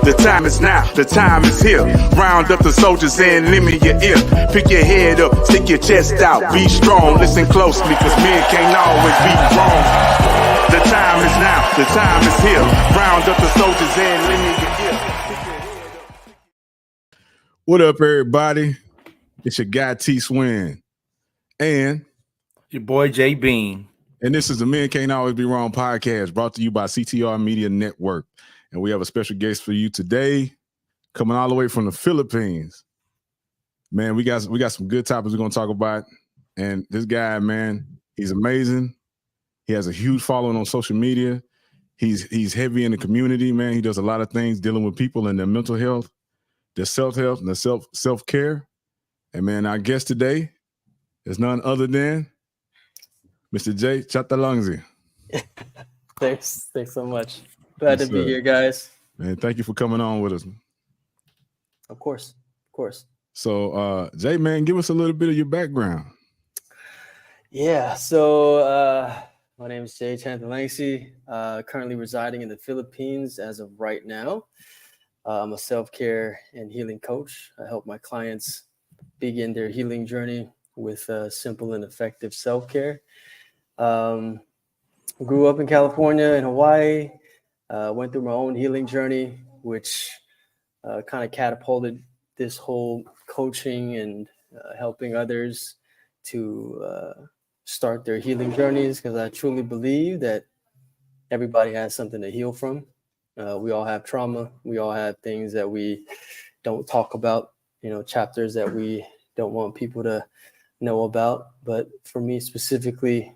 The time is now, the time is here. Round up the soldiers and lend me your ear. Pick your head up, stick your chest out, be strong. Listen closely, cause men can't always be wrong. The time is now, the time is here. Round up the soldiers and lend me your ear. What up, everybody? It's your guy T Swin and your boy Jay Bean. And this is the Men Can't Always Be Wrong podcast, brought to you by CTR Media Network. And we have a special guest for you today, coming all the way from the Philippines. Man, we got some good topics we're gonna talk about. And this guy, man, he's amazing. He has a huge following on social media. He's heavy in the community, man. He does a lot of things dealing with people and their mental health, their self-health, and their self-care. And man, our guest today is none other than Mr. Jay Chanthalangsy. Thanks so much. Glad to be here, guys. Man, thank you for coming on with us. Of course. So, Jay, man, give us a little bit of your background. Yeah, so my name is Jay Chanthalangsy, currently residing in the Philippines as of right now. I'm a self-care and healing coach. I help my clients begin their healing journey with simple and effective self-care. Grew up in California and Hawaii. Went through my own healing journey, which kind of catapulted this whole coaching and helping others to start their healing journeys, because I truly believe that everybody has something to heal from. We all have trauma. We all have things that we don't talk about, chapters that we don't want people to know about. But for me specifically,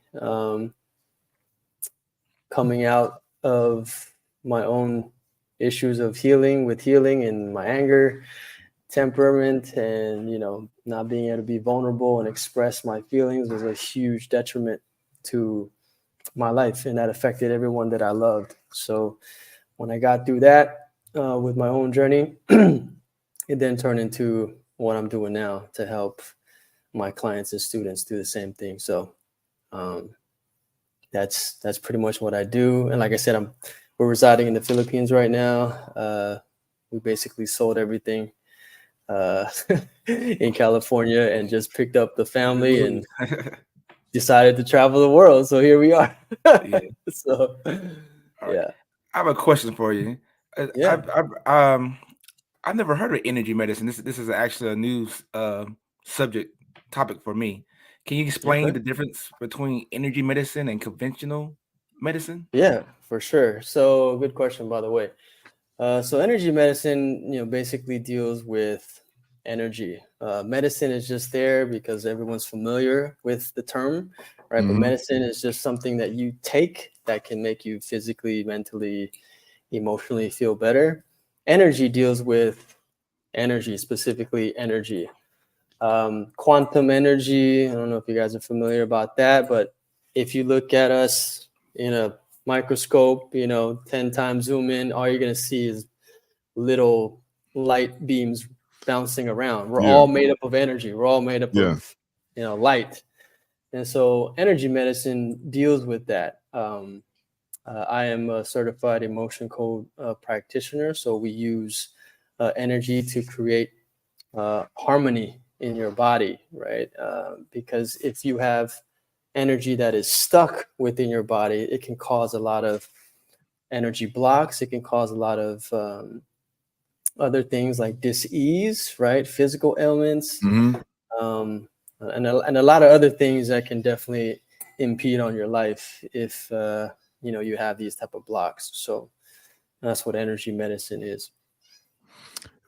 coming out of my own issues of healing and my anger, temperament, and not being able to be vulnerable and express my feelings was a huge detriment to my life, and that affected everyone that I loved. So when I got through that with my own journey, it then turned into what I'm doing now to help my clients and students do the same thing. So that's pretty much what I do. And like I said, we're residing in the Philippines right now. We basically sold everything in California and just picked up the family and decided to travel the world. So here we are. Yeah. So, right. Yeah. I have a question for you. Yeah. I've never heard of energy medicine. This is actually a new topic for me. Can you explain the difference between energy medicine and conventional medicine? Yeah, for sure. So good question, by the way. So energy medicine, basically deals with energy. Medicine is just there because everyone's familiar with the term, right? Mm-hmm. But medicine is just something that you take that can make you physically, mentally, emotionally feel better. Energy deals with energy, specifically energy. Quantum energy, I don't know if you guys are familiar about that, but if you look at us in a microscope, 10 times zoom in, all you're going to see is little light beams bouncing around. We're all made up of energy. We're all made up of, light. And so energy medicine deals with that. I am a certified emotion code practitioner. So we use energy to create harmony in your body, right? Because if you have energy that is stuck within your body, it can cause a lot of energy blocks. It can cause a lot of other things like dis-ease, right? Physical ailments, and a lot of other things that can definitely impede on your life if you have these type of blocks. So that's what energy medicine is.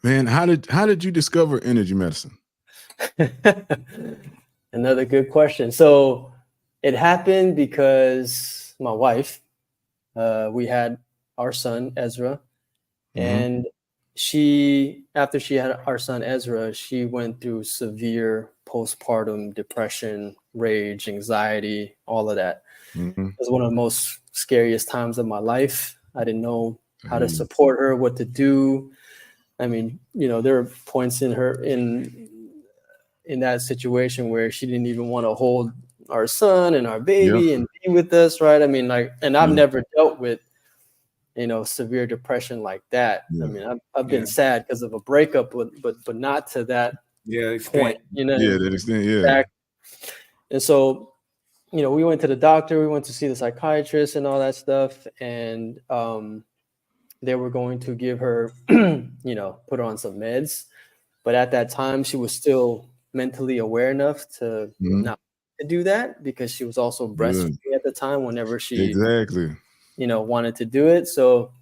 Man, how did you discover energy medicine? Another good question. So it happened because my wife, we had our son Ezra, and after she had our son Ezra, she went through severe postpartum depression, rage, anxiety, all of that. It was one of the most scariest times of my life. I didn't know how to support her, what to do. I mean, there were points in that situation where she didn't even want to hold our son and our baby and be with us, right? I mean, and I've never dealt with severe depression like that. Yeah. I mean, I've been sad because of a breakup, but not to that point, Yeah, that extent, yeah. Exactly. And so, we went to the doctor, we went to see the psychiatrist and all that stuff, and they were going to give her, put her on some meds. But at that time, she was still mentally aware enough to not to do that, because she was also breastfeeding at the time whenever she wanted to do it. So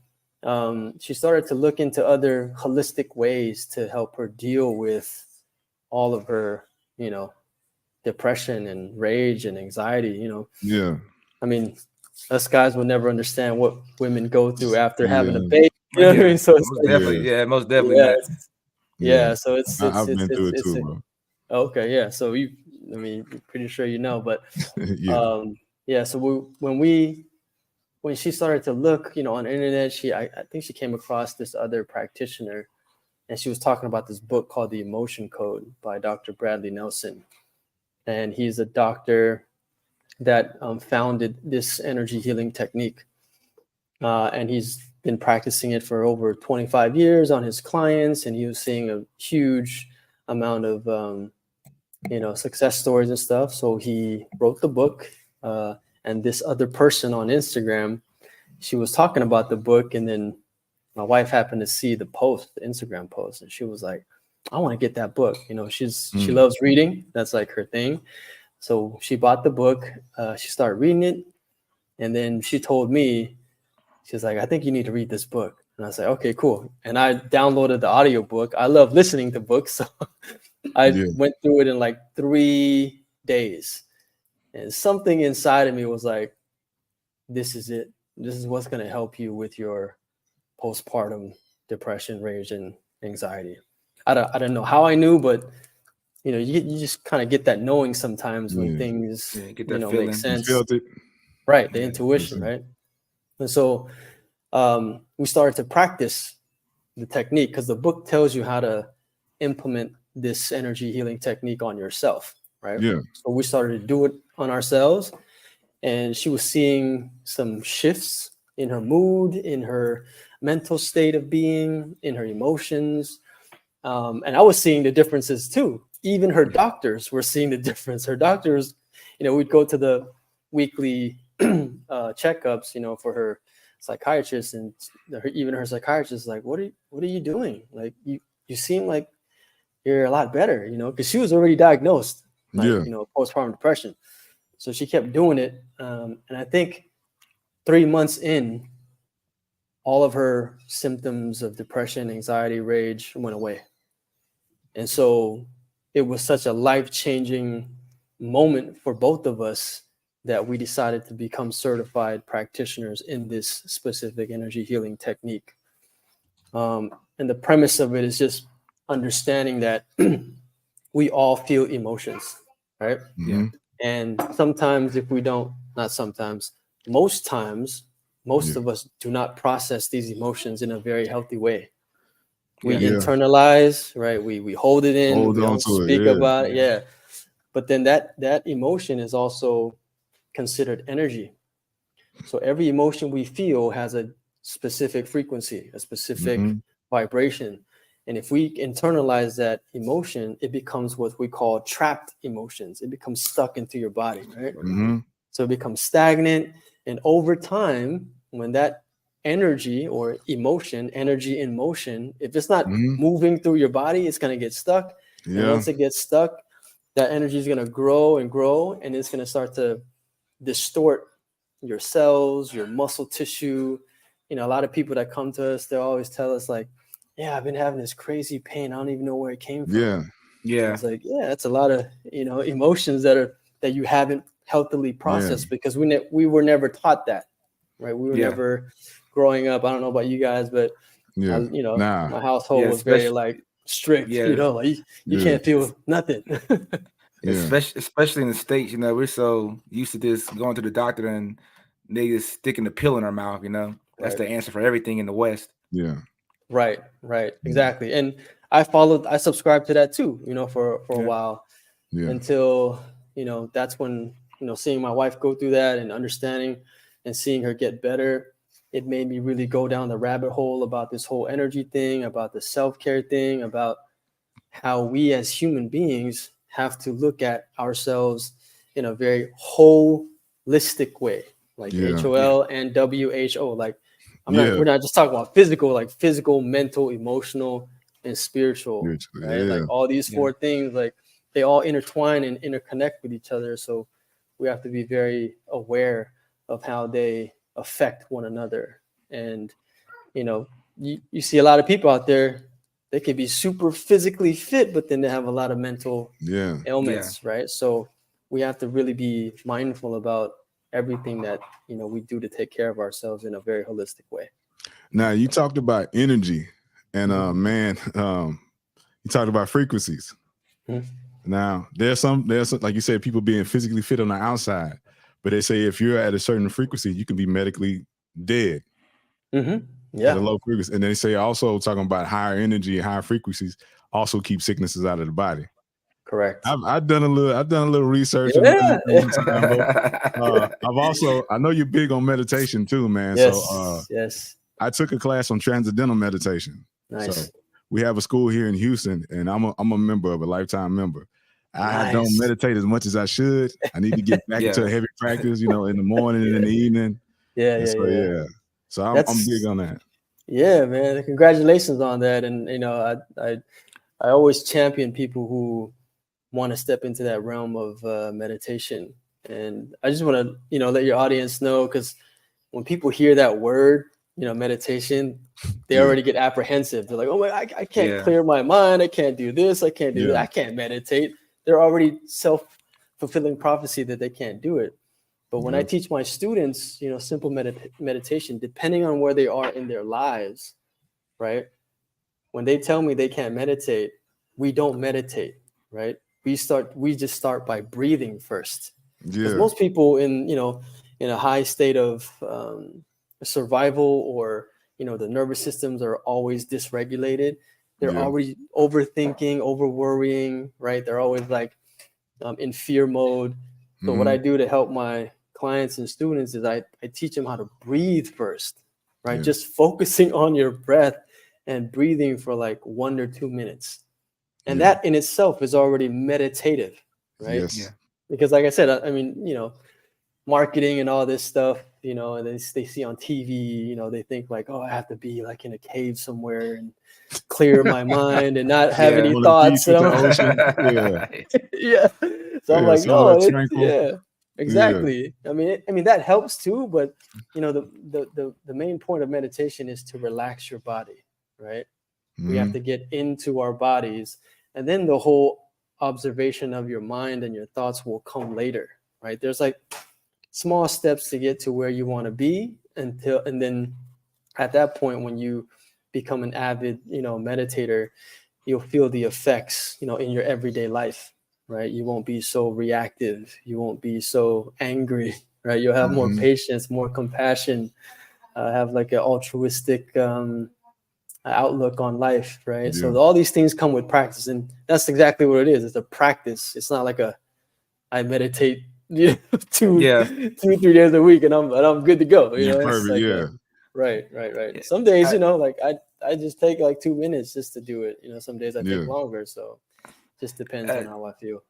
she started to look into other holistic ways to help her deal with all of her, depression and rage and anxiety, Yeah. I mean, us guys will never understand what women go through after having a baby. You know what I mean? So it's most definitely, most definitely not. Yeah, so it's I've been through it too, bro. Okay, yeah. So pretty sure but so when she started to look, on the internet, I think she came across this other practitioner, and she was talking about this book called The Emotion Code by Dr. Bradley Nelson. And he's a doctor that founded this energy healing technique. And he's been practicing it for over 25 years on his clients, and he was seeing a huge amount of success stories and stuff. So he wrote the book, and this other person on Instagram, she was talking about the book, and then my wife happened to see the Instagram post, and she was like, I want to get that book. She loves reading. That's like her thing. So she bought the book, she started reading it, and then she told me, she's like, I think you need to read this book. And I was like, okay, cool. And I downloaded the audiobook. I love listening to books. So I went through it in like 3 days. And something inside of me was like, this is it. This is what's going to help you with your postpartum depression, rage, and anxiety. I don't know how I knew, but you just kind of get that knowing sometimes when things get that feeling. make sense. You felt it. Right, the intuition, right? And so we started to practice the technique, because the book tells you how to implement this energy healing technique on yourself, right? Yeah. So we started to do it on ourselves, and she was seeing some shifts in her mood, in her mental state of being, in her emotions. And I was seeing the differences too. Even her doctors were seeing the difference. Her doctors, we'd go to the weekly checkups, for her psychiatrist, and even her psychiatrist is like, what are you doing? Like, you seem like you're a lot better, because she was already diagnosed, postpartum depression. So she kept doing it. And I think 3 months in, all of her symptoms of depression, anxiety, rage went away. And so it was such a life-changing moment for both of us that we decided to become certified practitioners in this specific energy healing technique. And the premise of it is just understanding that we all feel emotions, right? Mm-hmm. And sometimes if we don't, not sometimes, most times, most of us do not process these emotions in a very healthy way. We internalize, right? We hold it in, we don't speak about it. Yeah. But then that emotion is also considered energy. So every emotion we feel has a specific frequency, a specific vibration. And if we internalize that emotion, it becomes what we call trapped emotions. It becomes stuck into your body, right? Mm-hmm. So it becomes stagnant. And over time, when that energy or emotion, energy in motion, if it's not moving through your body, it's going to get stuck. And once it gets stuck, that energy is going to grow and grow, and it's going to start to distort your cells, your muscle tissue. A lot of people that come to us, they'll always tell us like, I've been having this crazy pain. I don't even know where it came from. Yeah. It's like, that's a lot of, emotions that you haven't healthily processed because we were never taught that, right? We were never growing up. I don't know about you guys, but my household was very like strict, like you can't feel nothing. Especially in the States, we're so used to this going to the doctor and they just sticking the pill in our mouth, that's the answer for everything in the West. Right, exactly. And I subscribed to that too, for a while until, that's when, seeing my wife go through that and understanding and seeing her get better, it made me really go down the rabbit hole about this whole energy thing, about the self-care thing, about how we as human beings have to look at ourselves in a very holistic way, like HOL and WHO. Like we're not just talking about physical, like physical, mental, emotional, and spiritual, right? Like all these four things, like they all intertwine and interconnect with each other. So we have to be very aware of how they affect one another. And, you know, you see a lot of people out there, they can be super physically fit, but then they have a lot of mental ailments, right? So we have to really be mindful about everything that, you know, we do to take care of ourselves in a very holistic way. Now, you talked about energy, and you talked about frequencies. Now, there's some, like you said, people being physically fit on the outside, but they say if you're at a certain frequency, you can be medically dead. At a low frequency. And they say also talking about higher energy and higher frequencies also keep sicknesses out of the body. Correct. I've done a little research. Yeah. I've also, I know you're big on meditation too, man. Yes. So yes. I took a class on transcendental meditation. Nice. So we have a school here in Houston, and I'm a member of a lifetime member. I don't meditate as much as I should. I need to get back into a heavy practice, you know, in the morning and in the evening. So I'm big on that. Yeah, man. Congratulations on that. And, you know, I always champion people who want to step into that realm of meditation. And I just want to, you know, let your audience know, because when people hear that word, you know, meditation, they already get apprehensive. They're like, oh, I can't clear my mind. I can't do this. I can't do that. I can't meditate. They're already self-fulfilling prophecy that they can't do it. But when I teach my students, you know, simple meditation, depending on where they are in their lives, right? When they tell me they can't meditate, we don't meditate, right? We just start by breathing first. Because most people in a high state of survival, or, you know, the nervous systems are always dysregulated. They're already overthinking, over worrying, right? They're always like in fear mode. So what I do to help my clients and students is I teach them how to breathe first, right? Just focusing on your breath and breathing for like 1 or 2 minutes. And that in itself is already meditative, right? Because like I said, I mean, you know, marketing and all this stuff, you know, and they see on TV, you know, they think like, oh, I have to be like in a cave somewhere and clear my mind and not have any thoughts. So I'm like, no, exactly. I mean that helps too, but you know, the main point of meditation is to relax your body, right? We have to get into our bodies, and then the whole observation of your mind and your thoughts will come later, right? There's like small steps to get to where you want to be, and then at that point, when you become an avid, you know, meditator, you'll feel the effects, you know, in your everyday life, right? You won't be so reactive. You won't be so angry, right? You'll have more patience, more compassion, have like an altruistic outlook on life, right? So all these things come with practice, and that's exactly what it is. It's a practice. It's not like I meditate 2 3 days a week and I'm good to go. You know, it's like right. Some days, you know, like I just take like 2 minutes just to do it. You know, some days I take longer. So just depends on how I feel.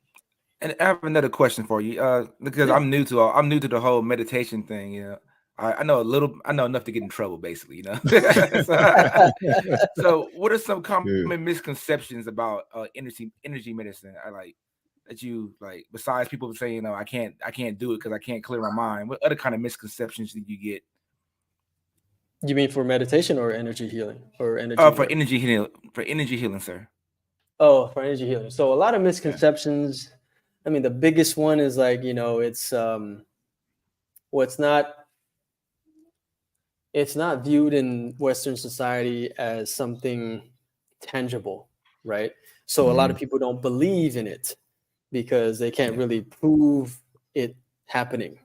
And I have another question for you, because I'm new to the whole meditation thing. You know, I know enough to get in trouble, basically. You know, so what are some common misconceptions about energy medicine? That you like, besides people saying, you know, I can't do it because I can't clear my mind. What other kind of misconceptions did you get? You mean for meditation or energy healing or energy? For energy healing, sir. Oh, for energy healing. So a lot of misconceptions. I mean, the biggest one is like, you know, it's it's not viewed in Western society as something tangible, right? So a lot of people don't believe in it because they can't really prove it happening.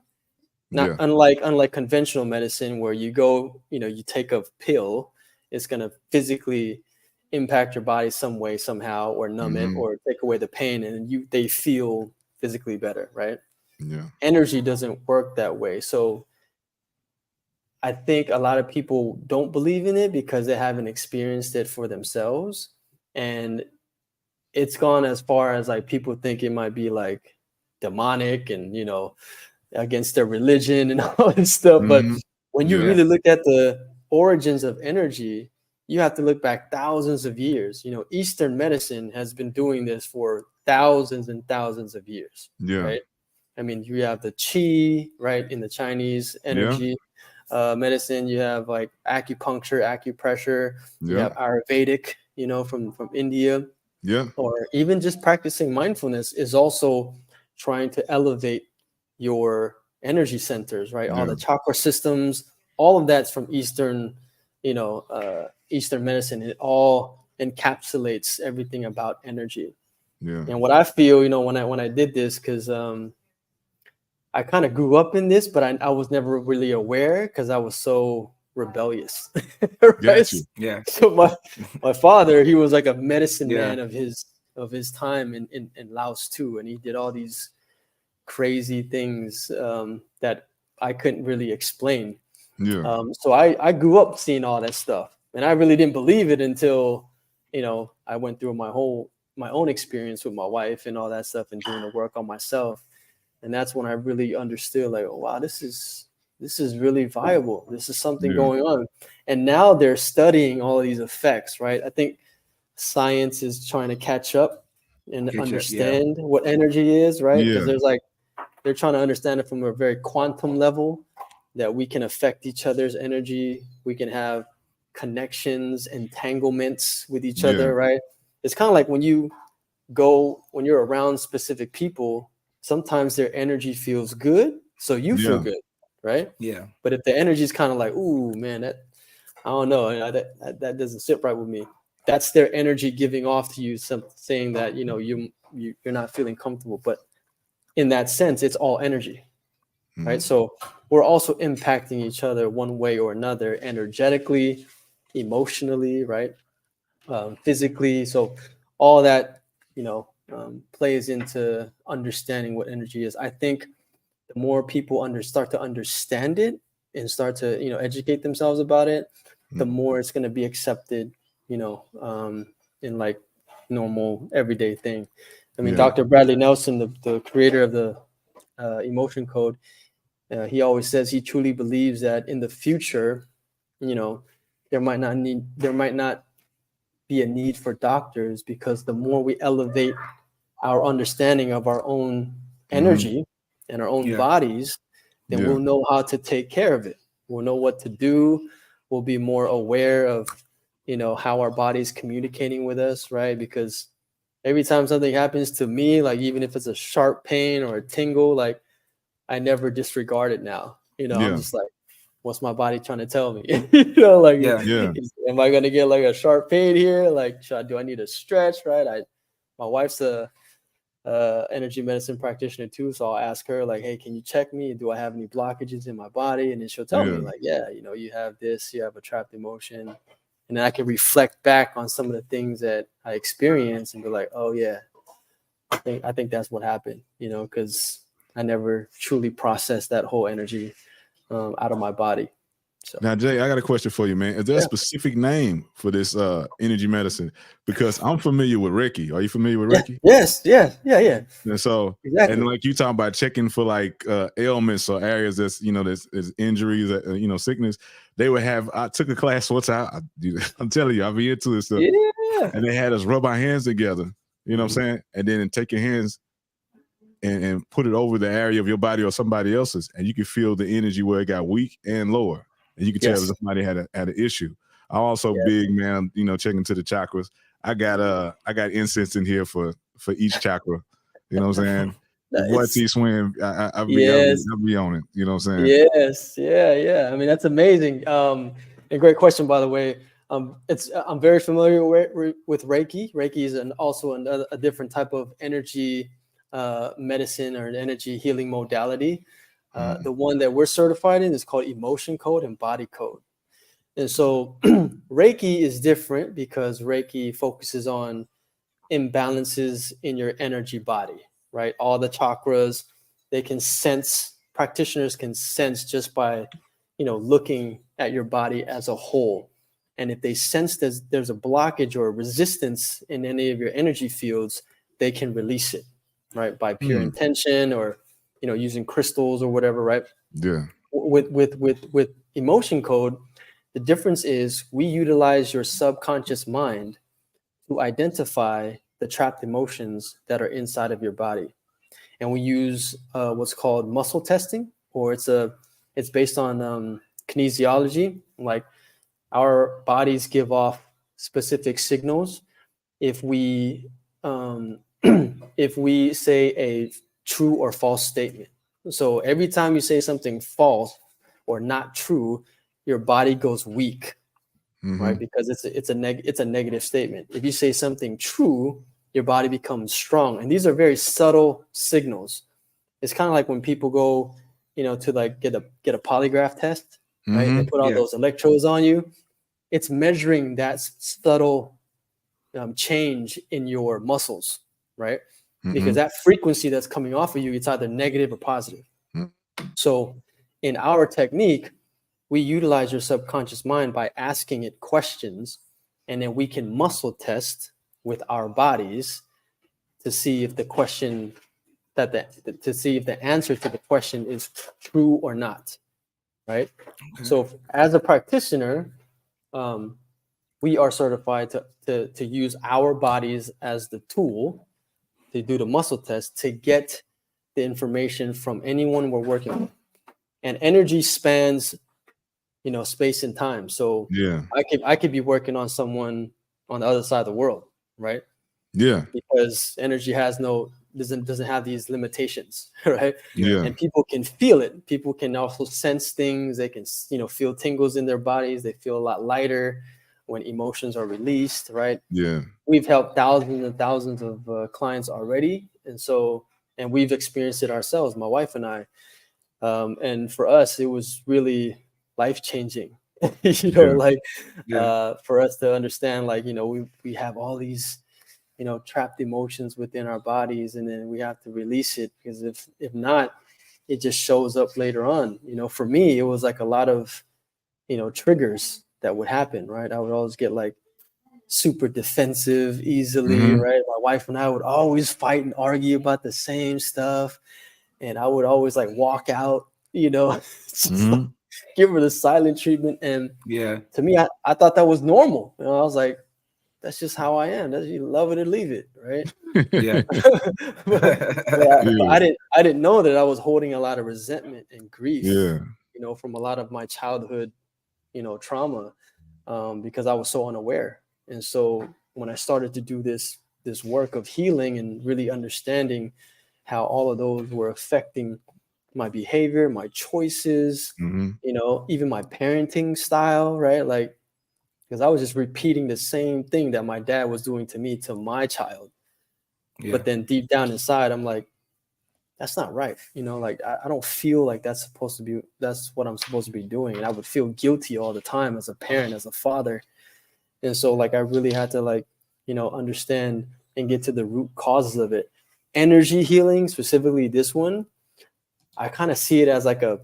Unlike conventional medicine, where you go, you know, you take a pill, it's going to physically impact your body some way, somehow, or numb it, or take away the pain, and they feel physically better, right? Energy doesn't work that way. So I think a lot of people don't believe in it because they haven't experienced it for themselves. And it's gone as far as like people think it might be like demonic and, you know, against their religion and all this stuff. But when you really look at the origins of energy, you have to look back thousands of years. You know, Eastern medicine has been doing this for thousands and thousands of years. Right. I mean, you have the qi, right, in the Chinese energy medicine. You have like acupuncture, acupressure. You have Ayurvedic, you know, from India. Or even just practicing mindfulness is also trying to elevate your energy centers, right? All the chakra systems, all of that's from Eastern, you know, Eastern medicine. It all encapsulates everything about energy. And what I feel, you know, when I did this, because I kind of grew up in this, but I was never really aware because I was so rebellious. Right? So my father, he was like a medicine man of his time in Laos too, and he did all these crazy things that I couldn't really explain. So I grew up seeing all that stuff, and I really didn't believe it until, you know, I went through my own experience with my wife and all that stuff and doing the work on myself. And that's when I really understood, like, oh, wow, this is really viable. This is something going on. And now they're studying all these effects, right? I think science is trying to catch up and understand what energy is, right? Because they're trying to understand it from a very quantum level, that we can affect each other's energy. We can have connections, entanglements with each other, right? It's kind of like when you're around specific people, sometimes their energy feels good, so you feel good, right? But if the energy is kind of like, ooh, man, that, I don't know, that doesn't sit right with me. That's their energy giving off to you, saying that, you know, you're not feeling comfortable. But in that sense, it's all energy, right? So we're also impacting each other one way or another, energetically, emotionally, right? Physically. So all that, you know, plays into understanding what energy is. I think the more people start to understand it and start to, you know, educate themselves about it, the more it's going to be accepted, you know, in like normal everyday thing. I mean, Dr. Bradley Nelson, the creator of the emotion code, he always says he truly believes that in the future, you know, there might not be a need for doctors, because the more we elevate our understanding of our own energy and our own bodies, then we'll know how to take care of it. We'll know what to do. We'll be more aware of, you know, how our body's communicating with us, right? Because every time something happens to me, like even if it's a sharp pain or a tingle, like I never disregard it now. You know, I'm just like, what's my body trying to tell me? You know, like, am I gonna get like a sharp pain here? Like, do I need a stretch? Right? My wife's a energy medicine practitioner too, so I'll ask her like, hey, can you check me? Do I have any blockages in my body? And then she'll tell me like, yeah, you know, you have this, you have a trapped emotion. And then I can reflect back on some of the things that I experienced and be like, oh yeah, I think that's what happened, you know, because I never truly processed that whole energy out of my body. So now, Jay, I got a question for you, man. Is there a specific name for this energy medicine? Because I'm familiar with Reiki. Are you familiar with Reiki? Yes. Yeah. And so, and like you talking about checking for like ailments or areas that's, you know, there's injuries, you know, sickness. They would have. I took a class once. I'm telling you, I'll be into this stuff. Yeah. And they had us rub our hands together. You know what I'm saying? And then take your hands and put it over the area of your body or somebody else's, and you can feel the energy where it got weak and lower. And you can tell if somebody had an issue. I'm also big, man, you know, checking to the chakras. I got incense in here for each chakra. You know what I'm saying? The boy T Swim, I'll be on it. You know what I'm saying? Yes. Yeah. I mean, that's amazing. And great question, by the way. I'm very familiar with Reiki. Reiki is also a different type of energy medicine or an energy healing modality. The one that we're certified in is called emotion code and body code. And so Reiki is different because Reiki focuses on imbalances in your energy body, right? All the chakras, they can sense, practitioners can sense just by looking at your body as a whole. And if they sense there's a blockage or a resistance in any of your energy fields, they can release it, right? By pure intention, or, using crystals or whatever, right? Yeah. With emotion code, the difference is we utilize your subconscious mind to identify the trapped emotions that are inside of your body. And we use what's called muscle testing, or it's based on kinesiology. Like, our bodies give off specific signals if we if we say a true or false statement. So every time you say something false or not true, your body goes weak, right? Because it's a negative statement. If you say something true, your body becomes strong. And these are very subtle signals. It's kind of like when people go, to like get a polygraph test, right? And they put all those electrodes on you. It's measuring that subtle change in your muscles, right? Because that frequency that's coming off of you, it's either negative or positive. So in our technique, we utilize your subconscious mind by asking it questions, and then we can muscle test with our bodies to see if the question to see if the answer to the question is true or not, right? So as a practitioner, we are certified to use our bodies as the tool to do the muscle test to get the information from anyone we're working with. And energy spans, space and time. So Yeah. I could be working on someone on the other side of the world, right? Yeah. Because energy doesn't have these limitations, right? Yeah. And people can feel it. People can also sense things. They can, feel tingles in their bodies. They feel a lot lighter when emotions are released, right? Yeah. We've helped thousands and thousands of clients already. And we've experienced it ourselves, my wife and I. And for us, it was really life-changing, for us to understand, we have all these, trapped emotions within our bodies, and then we have to release it, because if not, it just shows up later on. For me, it was like a lot of, triggers that would happen, right? I would always get like super defensive easily, right? My wife and I would always fight and argue about the same stuff. And I would always like walk out, just like, give her the silent treatment. And to me, I thought that was normal. I was like, that's just how I am. You love it or leave it, right? but I didn't know that I was holding a lot of resentment and grief, from a lot of my childhood, trauma, because I was so unaware. And so when I started to do this work of healing and really understanding how all of those were affecting my behavior, my choices, even my parenting style, right? Like, because I was just repeating the same thing that my dad was doing to me, to my child. But then deep down inside, I'm like, that's not right. Like, I don't feel like that's what I'm supposed to be doing. And I would feel guilty all the time as a parent, as a father. And so like, I really had to understand and get to the root causes of it. Energy healing, specifically this one, I kind of see it as like a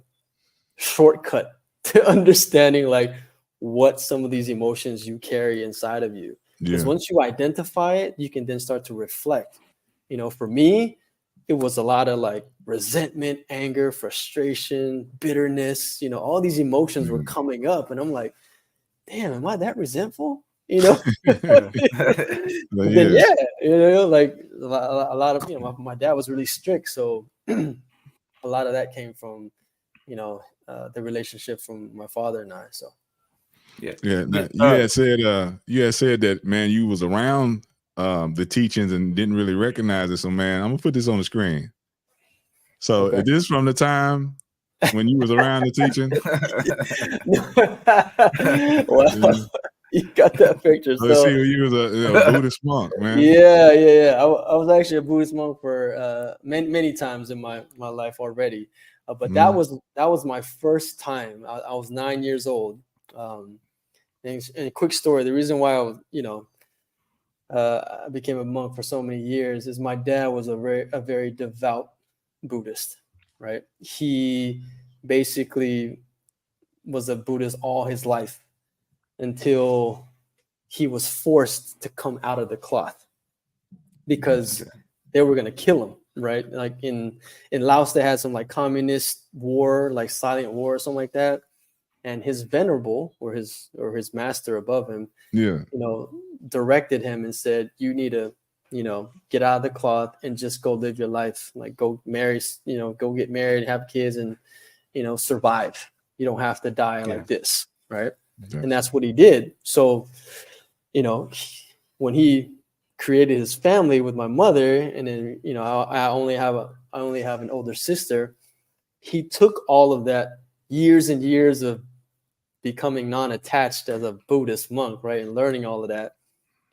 shortcut to understanding like what some of these emotions you carry inside of you. Because once you identify it, you can then start to reflect. For me, it was a lot of like resentment, anger, frustration, bitterness, all these emotions were coming up. And I'm like, damn, am I that resentful? Like a lot of, my dad was really strict. So a lot of that came from, the relationship from my father and I. So. You had said that, man, you was around the teachings and didn't really recognize it. So, man, I'm gonna put this on the screen. So, is this from the time when you was around the teaching? Wow, you got that picture. Let's see, you was a Buddhist monk, man. Yeah. I was actually a Buddhist monk for many times in my life already. But that was my first time. I was 9 years old. And a quick story, the reason why I was, I became a monk for so many years is my dad was a very devout Buddhist, right? He basically was a Buddhist all his life until he was forced to come out of the cloth because they were going to kill him, right? Like in Laos, they had some like communist war, like silent war or something like that. And his venerable or his master above him, directed him and said, you need to, get out of the cloth and just go live your life. Like go marry, go get married, have kids and, survive. You don't have to die like this. Right. Yeah. And that's what he did. So, when he created his family with my mother, and then, I only have an older sister, he took all of that years and years of becoming non-attached as a Buddhist monk, right, and learning all of that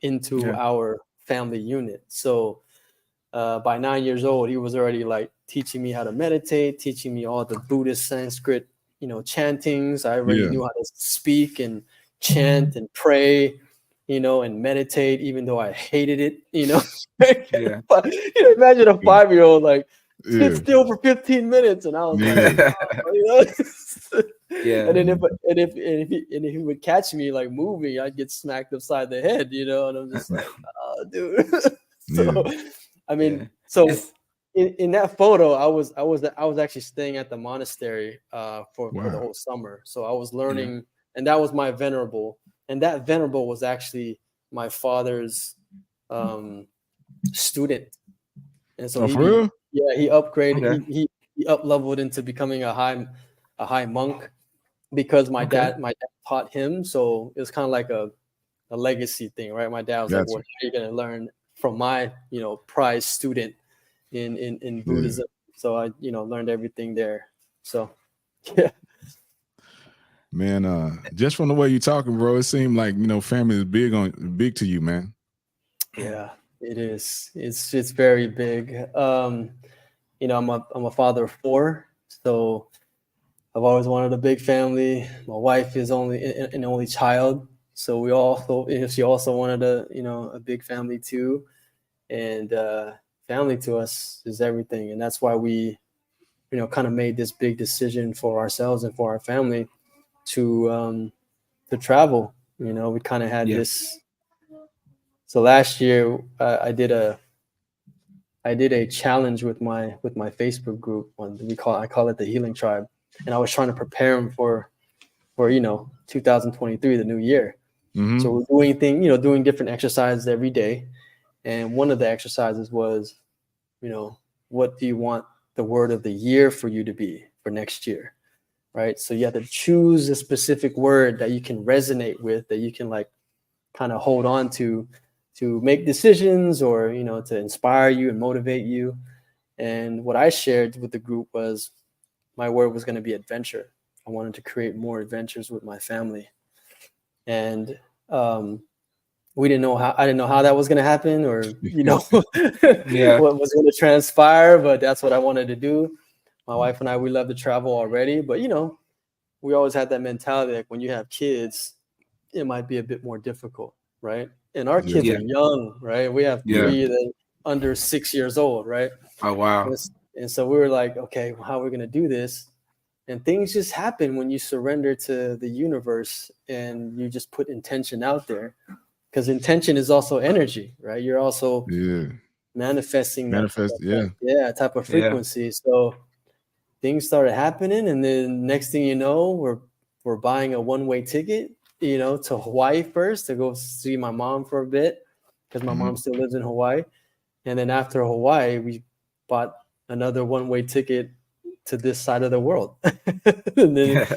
into our family unit. So by 9 years old, he was already like teaching me how to meditate, teaching me all the Buddhist Sanskrit, chantings. I already knew how to speak and chant and pray, and meditate, even though I hated it, But, imagine a 5-year-old like sit still for 15 minutes, and I was like, and then if he would catch me like moving, I'd get smacked upside the head, and I'm just like, oh, dude. So, I mean, in that photo, I was actually staying at the monastery for the whole summer. So I was learning, and that was my venerable, and that venerable was actually my father's student, and so he upgraded, he up leveled into becoming a high monk because my dad taught him. So it was kind of like a legacy thing, right? My dad was like, well, you're gonna learn from my prize student in Buddhism. So I learned everything there. So man, just from the way you're talking, bro, it seemed like family is big to you, man. Yeah, it is. It's very big. I'm a father of 4, so I've always wanted a big family. My wife is an only child, so she also wanted a big family too. And family to us is everything, and that's why we kind of made this big decision for ourselves and for our family to travel. We kind of had this. So last year I did a challenge with my Facebook group. I call it the Healing Tribe, and I was trying to prepare them for 2023, the new year. Mm-hmm. So we're doing different exercises every day. And one of the exercises was, what do you want the word of the year for you to be for next year? Right. So you have to choose a specific word that you can resonate with, that you can like kind of hold on to make decisions or, to inspire you and motivate you. And what I shared with the group was my word was going to be adventure. I wanted to create more adventures with my family. And I didn't know how that was going to happen or, what was going to transpire, but that's what I wanted to do. My wife and I, we love to travel already, but, we always had that mentality, like when you have kids, it might be a bit more difficult, right? And our kids are young, right? We have 3 that are under 6 years old, right? Oh, wow. And so we were like, okay, well, how are we going to do this? And things just happen when you surrender to the universe and you just put intention out there. Because intention is also energy, right? You're also manifesting that type of frequency. Yeah. So things started happening, and then next thing you know, we're buying a one-way ticket, to Hawaii first to go see my mom for a bit, because my mom still lives in Hawaii. And then after Hawaii, we bought another one-way ticket to this side of the world. And then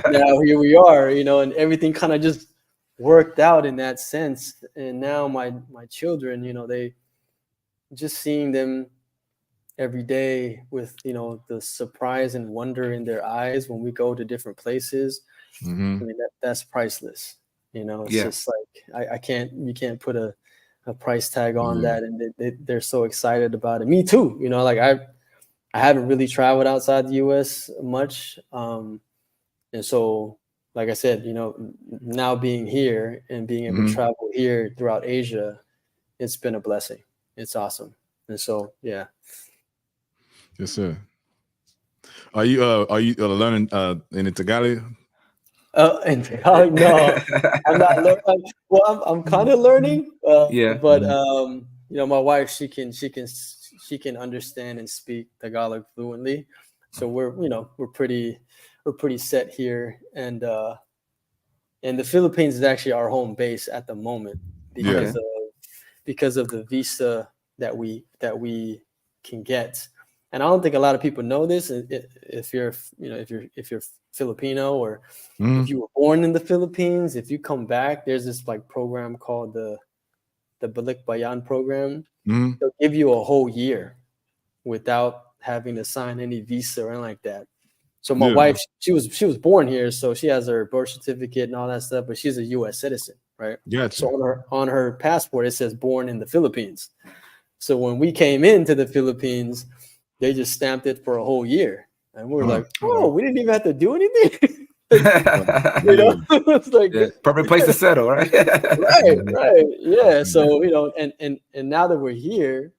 now here we are, and everything kind of just worked out in that sense. And now my children, they just seeing them every day with the surprise and wonder in their eyes when we go to different places. I mean, that's priceless. It's just like you can't put a price tag on that, and they're so excited about it. Me too. Like I haven't really traveled outside the US much, and so like I said, now being here and being able to travel here throughout Asia, it's been a blessing. It's awesome. And so, yeah. Yes, sir. Are you learning in Tagalog? In Tagalog, no, I'm not. Well, I'm kind of learning. Yeah. But my wife, she can understand and speak Tagalog fluently. So we're pretty set here, and the Philippines is actually our home base at the moment because of the visa that we can get. And I don't think a lot of people know this. If you're Filipino, or if you were born in the Philippines, if you come back, there's this like program called the Balik Bayan program. They'll give you a whole year without having to sign any visa or anything like that. So my wife, she was born here, so she has her birth certificate and all that stuff, but she's a U.S. citizen, right? Gotcha. So on her passport it says born in the Philippines. So when we came into the Philippines, they just stamped it for a whole year, and we're like, "Oh, we didn't even have to do anything." It's like perfect place to settle, right? right, yeah. So and now that we're here,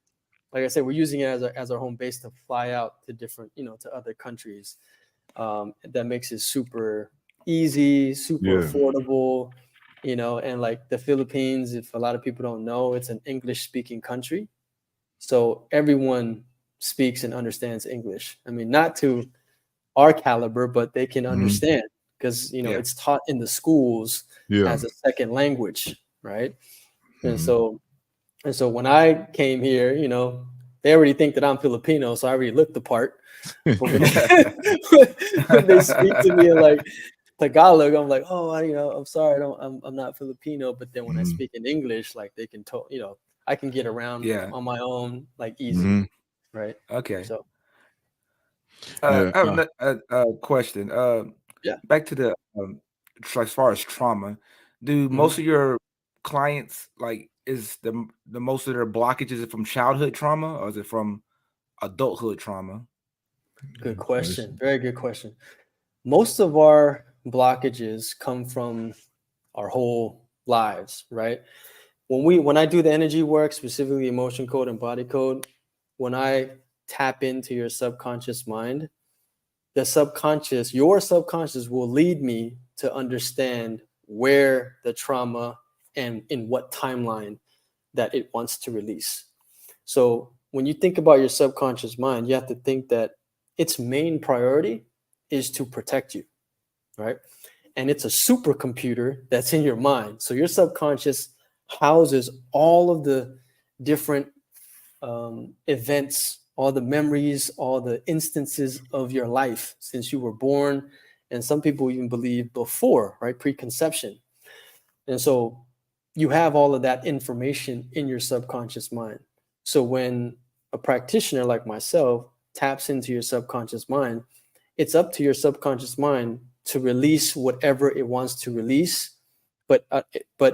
like I said, we're using it as our home base to fly out to different, to other countries. That makes it super easy, super affordable, and like the Philippines, if a lot of people don't know, it's an English speaking country. So everyone speaks and understands English. I mean, not to our caliber, but they can understand because, it's taught in the schools as a second language. Right. And so when I came here, they already think that I'm Filipino. So I already looked the part. But when they speak to me in like Tagalog, I'm like, oh, I'm sorry, I'm not Filipino. But then when I speak in English, like they can I can get around on my own, like easy, right? Okay. So, I have a question. Back to the as far as trauma, do most of your clients like is the most of their blockages from childhood trauma, or is it from adulthood trauma? Good question. Very good question. Most of our blockages come from our whole lives, right? When I do the energy work, specifically emotion code and body code, when I tap into your subconscious mind, your subconscious will lead me to understand where the trauma and in what timeline that it wants to release. So when you think about your subconscious mind, you have to think that its main priority is to protect you, right? And it's a supercomputer that's in your mind. So your subconscious houses all of the different events, all the memories, all the instances of your life since you were born, and some people even believe before, right, preconception. And so you have all of that information in your subconscious mind. So when a practitioner like myself taps into your subconscious mind, it's up to your subconscious mind to release whatever it wants to release, but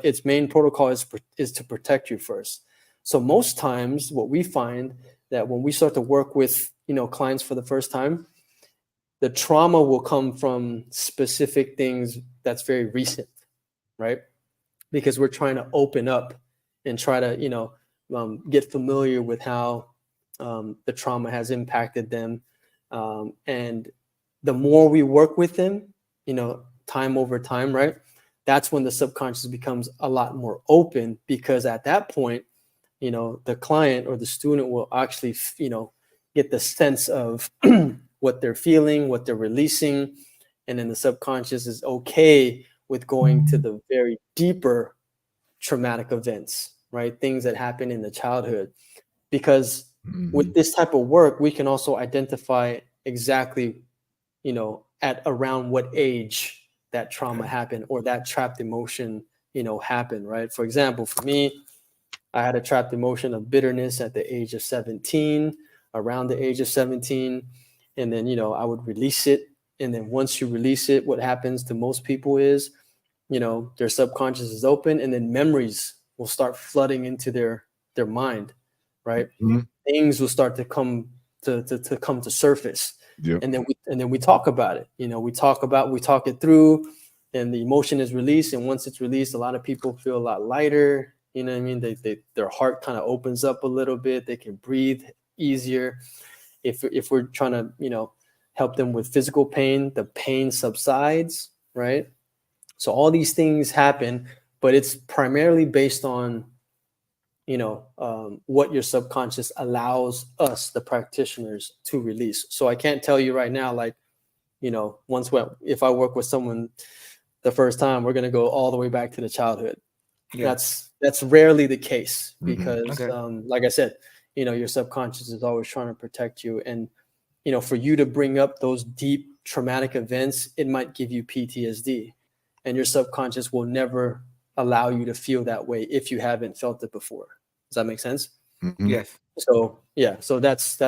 its main protocol is to protect you first. So most times what we find that when we start to work with clients for the first time, the trauma will come from specific things that's very recent, right? Because we're trying to open up and try to get familiar with how the trauma has impacted them, and the more we work with them, time over time, right, that's when the subconscious becomes a lot more open, because at that point, the client or the student will actually get the sense of what they're feeling, what they're releasing, and then the subconscious is okay with going to the very deeper traumatic events, right? Things that happen in the childhood. Because with this type of work, we can also identify exactly, at around what age that trauma happened or that trapped emotion, happened, right? For example, for me, I had a trapped emotion of bitterness at the age of 17, around the age of 17. And then, I would release it. And then once you release it, what happens to most people is, their subconscious is open, and then memories will start flooding into their mind, right? Things will start to come to surface. And then we talk about it. We talk it through, and the emotion is released. And once it's released, a lot of people feel a lot lighter. You know what I mean? Their heart kind of opens up a little bit. They can breathe easier. If we're trying to, help them with physical pain, the pain subsides, right? So all these things happen, but it's primarily based on, what your subconscious allows us, the practitioners, to release. So I can't tell you right now, like, if I work with someone the first time, we're going to go all the way back to the childhood. Yeah. That's rarely the case because, like I said, your subconscious is always trying to protect you. And, for you to bring up those deep traumatic events, it might give you PTSD, and your subconscious will never allow you to feel that way if you haven't felt it before. Does that make sense? Mm-hmm. Yes. So yeah, so that's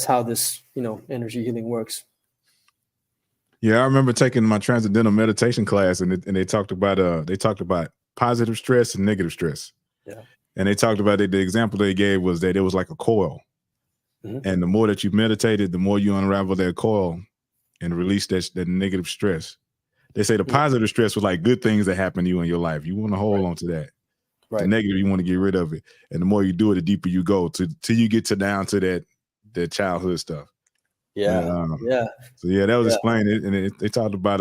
how this energy healing works. Yeah, I remember taking my transcendental meditation class, and they talked about positive stress and negative stress. Yeah, and they talked about it. The example they gave was that it was like a coil, and the more that you meditated, the more you unravel that coil and release that negative stress. They say the positive stress was like good things that happen to you in your life. You want to hold on to that. The negative, you want to get rid of it. And the more you do it, the deeper you go till you get down to that childhood stuff. Yeah. So that was explained. And they talked about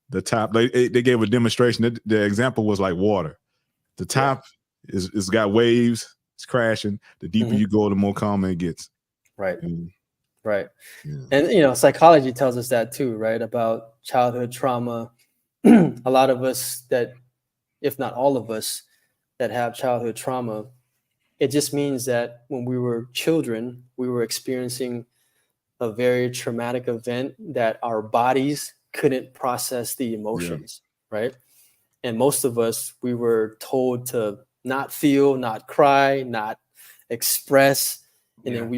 the top. They gave a demonstration. The example was like water. The top is got waves. It's crashing. The deeper you go, the more calm it gets. Right. Right. Yeah. And psychology tells us that too, right? About childhood trauma. A lot of us that, if not all of us, that have childhood trauma, it just means that when we were children, we were experiencing a very traumatic event that our bodies couldn't process the emotions, right? And most of us, we were told to not feel, not cry, not express. And then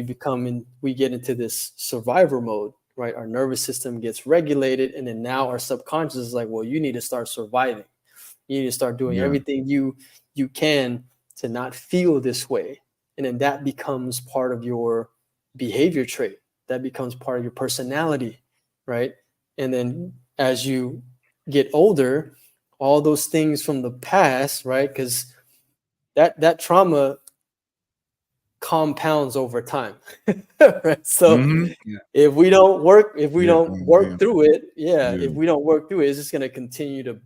we get into this survivor mode, right? Our nervous system gets regulated. And then now our subconscious is like, well, you need to start surviving. You need to start doing everything you can to not feel this way. And then that becomes part of your behavior trait. That becomes part of your personality, right? And then as you get older, all those things from the past, right? Because that trauma compounds over time, right? So if we don't work through it, if we don't work through it, it's just going to continue to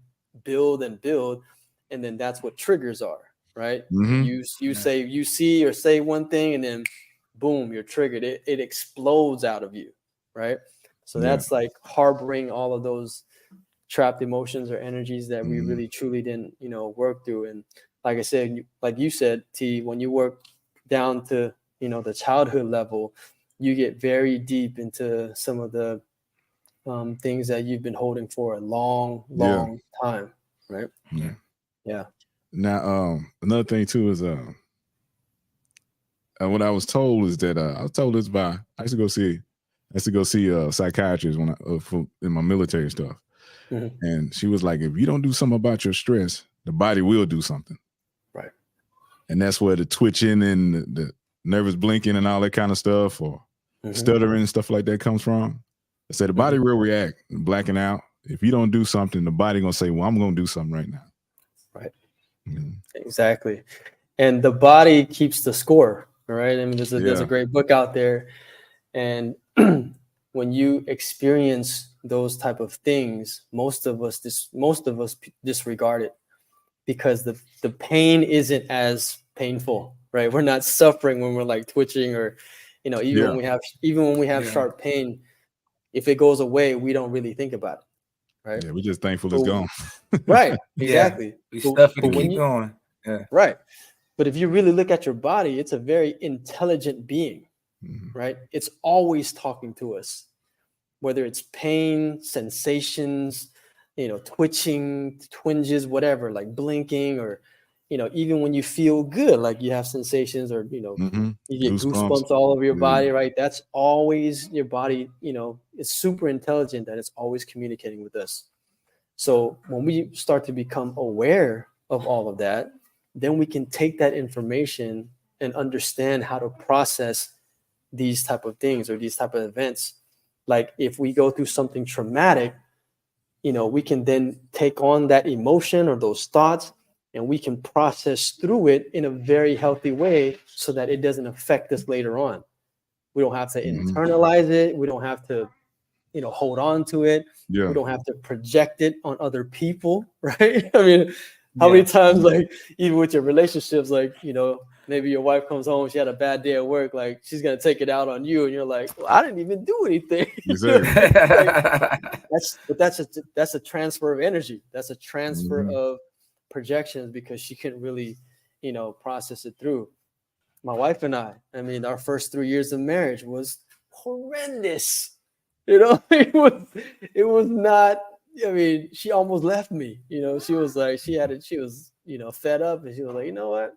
build and build, and then that's what triggers are, right? You see or say one thing, and then boom, you're triggered. It explodes out of you, right? So that's like harboring all of those trapped emotions or energies that we really truly didn't work through. And like I said, like you said, T, when you work down to the childhood level, you get very deep into some of the things that you've been holding for a long time, right? Now another thing too is what I was told is that I was told this by I used to go see a psychiatrist when in my military stuff, and she was like, if you don't do something about your stress, the body will do something. Right. And that's where the twitching and the nervous blinking and all that kind of stuff, or stuttering and stuff like that comes from. I said the body will react, blacking out. If you don't do something, the body gonna say, well, I'm gonna do something right now. Right. Exactly. And the body keeps the score, right? I mean, there's a great book out there. And when you experience those type of things, most of us disregard it because the pain isn't as painful, right? We're not suffering when we're like twitching or, even when we have sharp pain, if it goes away, we don't really think about it, right? Yeah, we're just thankful it's gone. Right, exactly. We stuff it and keep going. Yeah. Right. But if you really look at your body, it's a very intelligent being, right? It's always talking to us, whether it's pain, sensations, twitching, twinges, whatever, like blinking, or, even when you feel good, like you have sensations or, you get goosebumps all over your body, right? That's always your body, it's super intelligent that it's always communicating with us. So when we start to become aware of all of that, then we can take that information and understand how to process these type of things or these type of events. Like if we go through something traumatic, we can then take on that emotion or those thoughts, and we can process through it in a very healthy way so that it doesn't affect us later on. We don't have to internalize it. We don't have to, hold on to it. Yeah. We don't have to project it on other people, right? I mean, how many times, like, even with your relationships, like, maybe your wife comes home, she had a bad day at work, like, she's going to take it out on you. And you're like, well, I didn't even do anything. Exactly. That's a transfer of energy. That's a transfer of projections, because she couldn't really, process it through. My wife and I mean, our first 3 years of marriage was horrendous. It was not, I mean, she almost left me. She was like, she was, fed up, and she was like, you know what?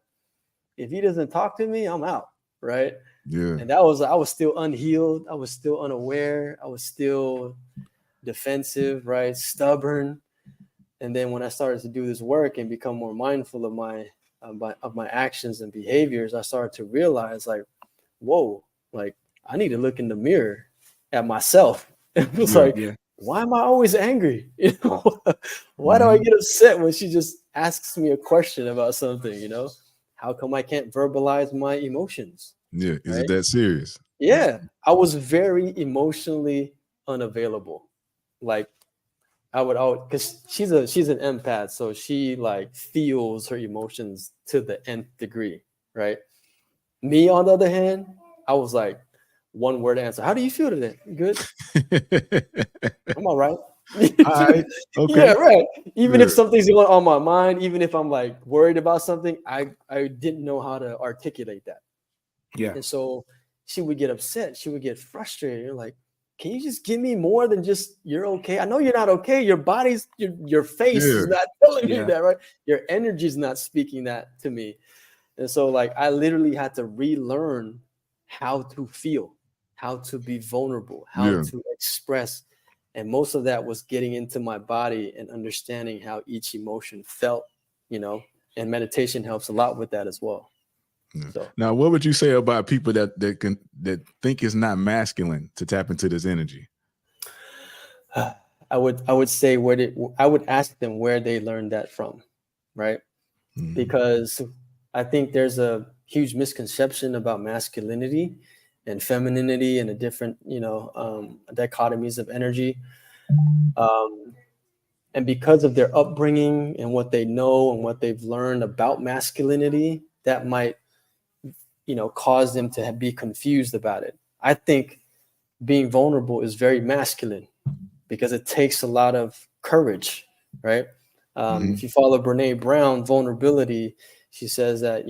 If he doesn't talk to me, I'm out. Right. Yeah. And I was still unhealed. I was still unaware. I was still defensive, right? Stubborn. And then when I started to do this work and become more mindful of my actions and behaviors, I started to realize, like, whoa, like, I need to look in the mirror at myself. It was why am I always angry? Why do I get upset when she just asks me a question about something? How come I can't verbalize my emotions? Yeah. Is it that serious? Yeah. I was very emotionally unavailable. Like, because she's an empath, so she, like, feels her emotions to the nth degree, right? Me, on the other hand, I was like, one word answer. How do you feel today? Good. I'm all right. All right. Okay. Yeah, right. Even if something's going on my mind, even if I'm, like, worried about something, I didn't know how to articulate that. Yeah. And so she would get upset. She would get frustrated. You're like, can you just give me more than just you're okay? I know you're not okay. Your body's, your face is not telling me that, right? Your energy is not speaking that to me. And so, like, I literally had to relearn how to feel, how to be vulnerable, how to express. And most of that was getting into my body and understanding how each emotion felt, and meditation helps a lot with that as well. Yeah. So, now, what would you say about people that think it's not masculine to tap into this energy? I would say I would ask them where they learned that from, right? Because I think there's a huge misconception about masculinity and femininity and the different, dichotomies of energy. And because of their upbringing and what they know and what they've learned about masculinity, that might, cause them to be confused about it. I think being vulnerable is very masculine because it takes a lot of courage, right? If you follow Brene Brown, vulnerability, she says that,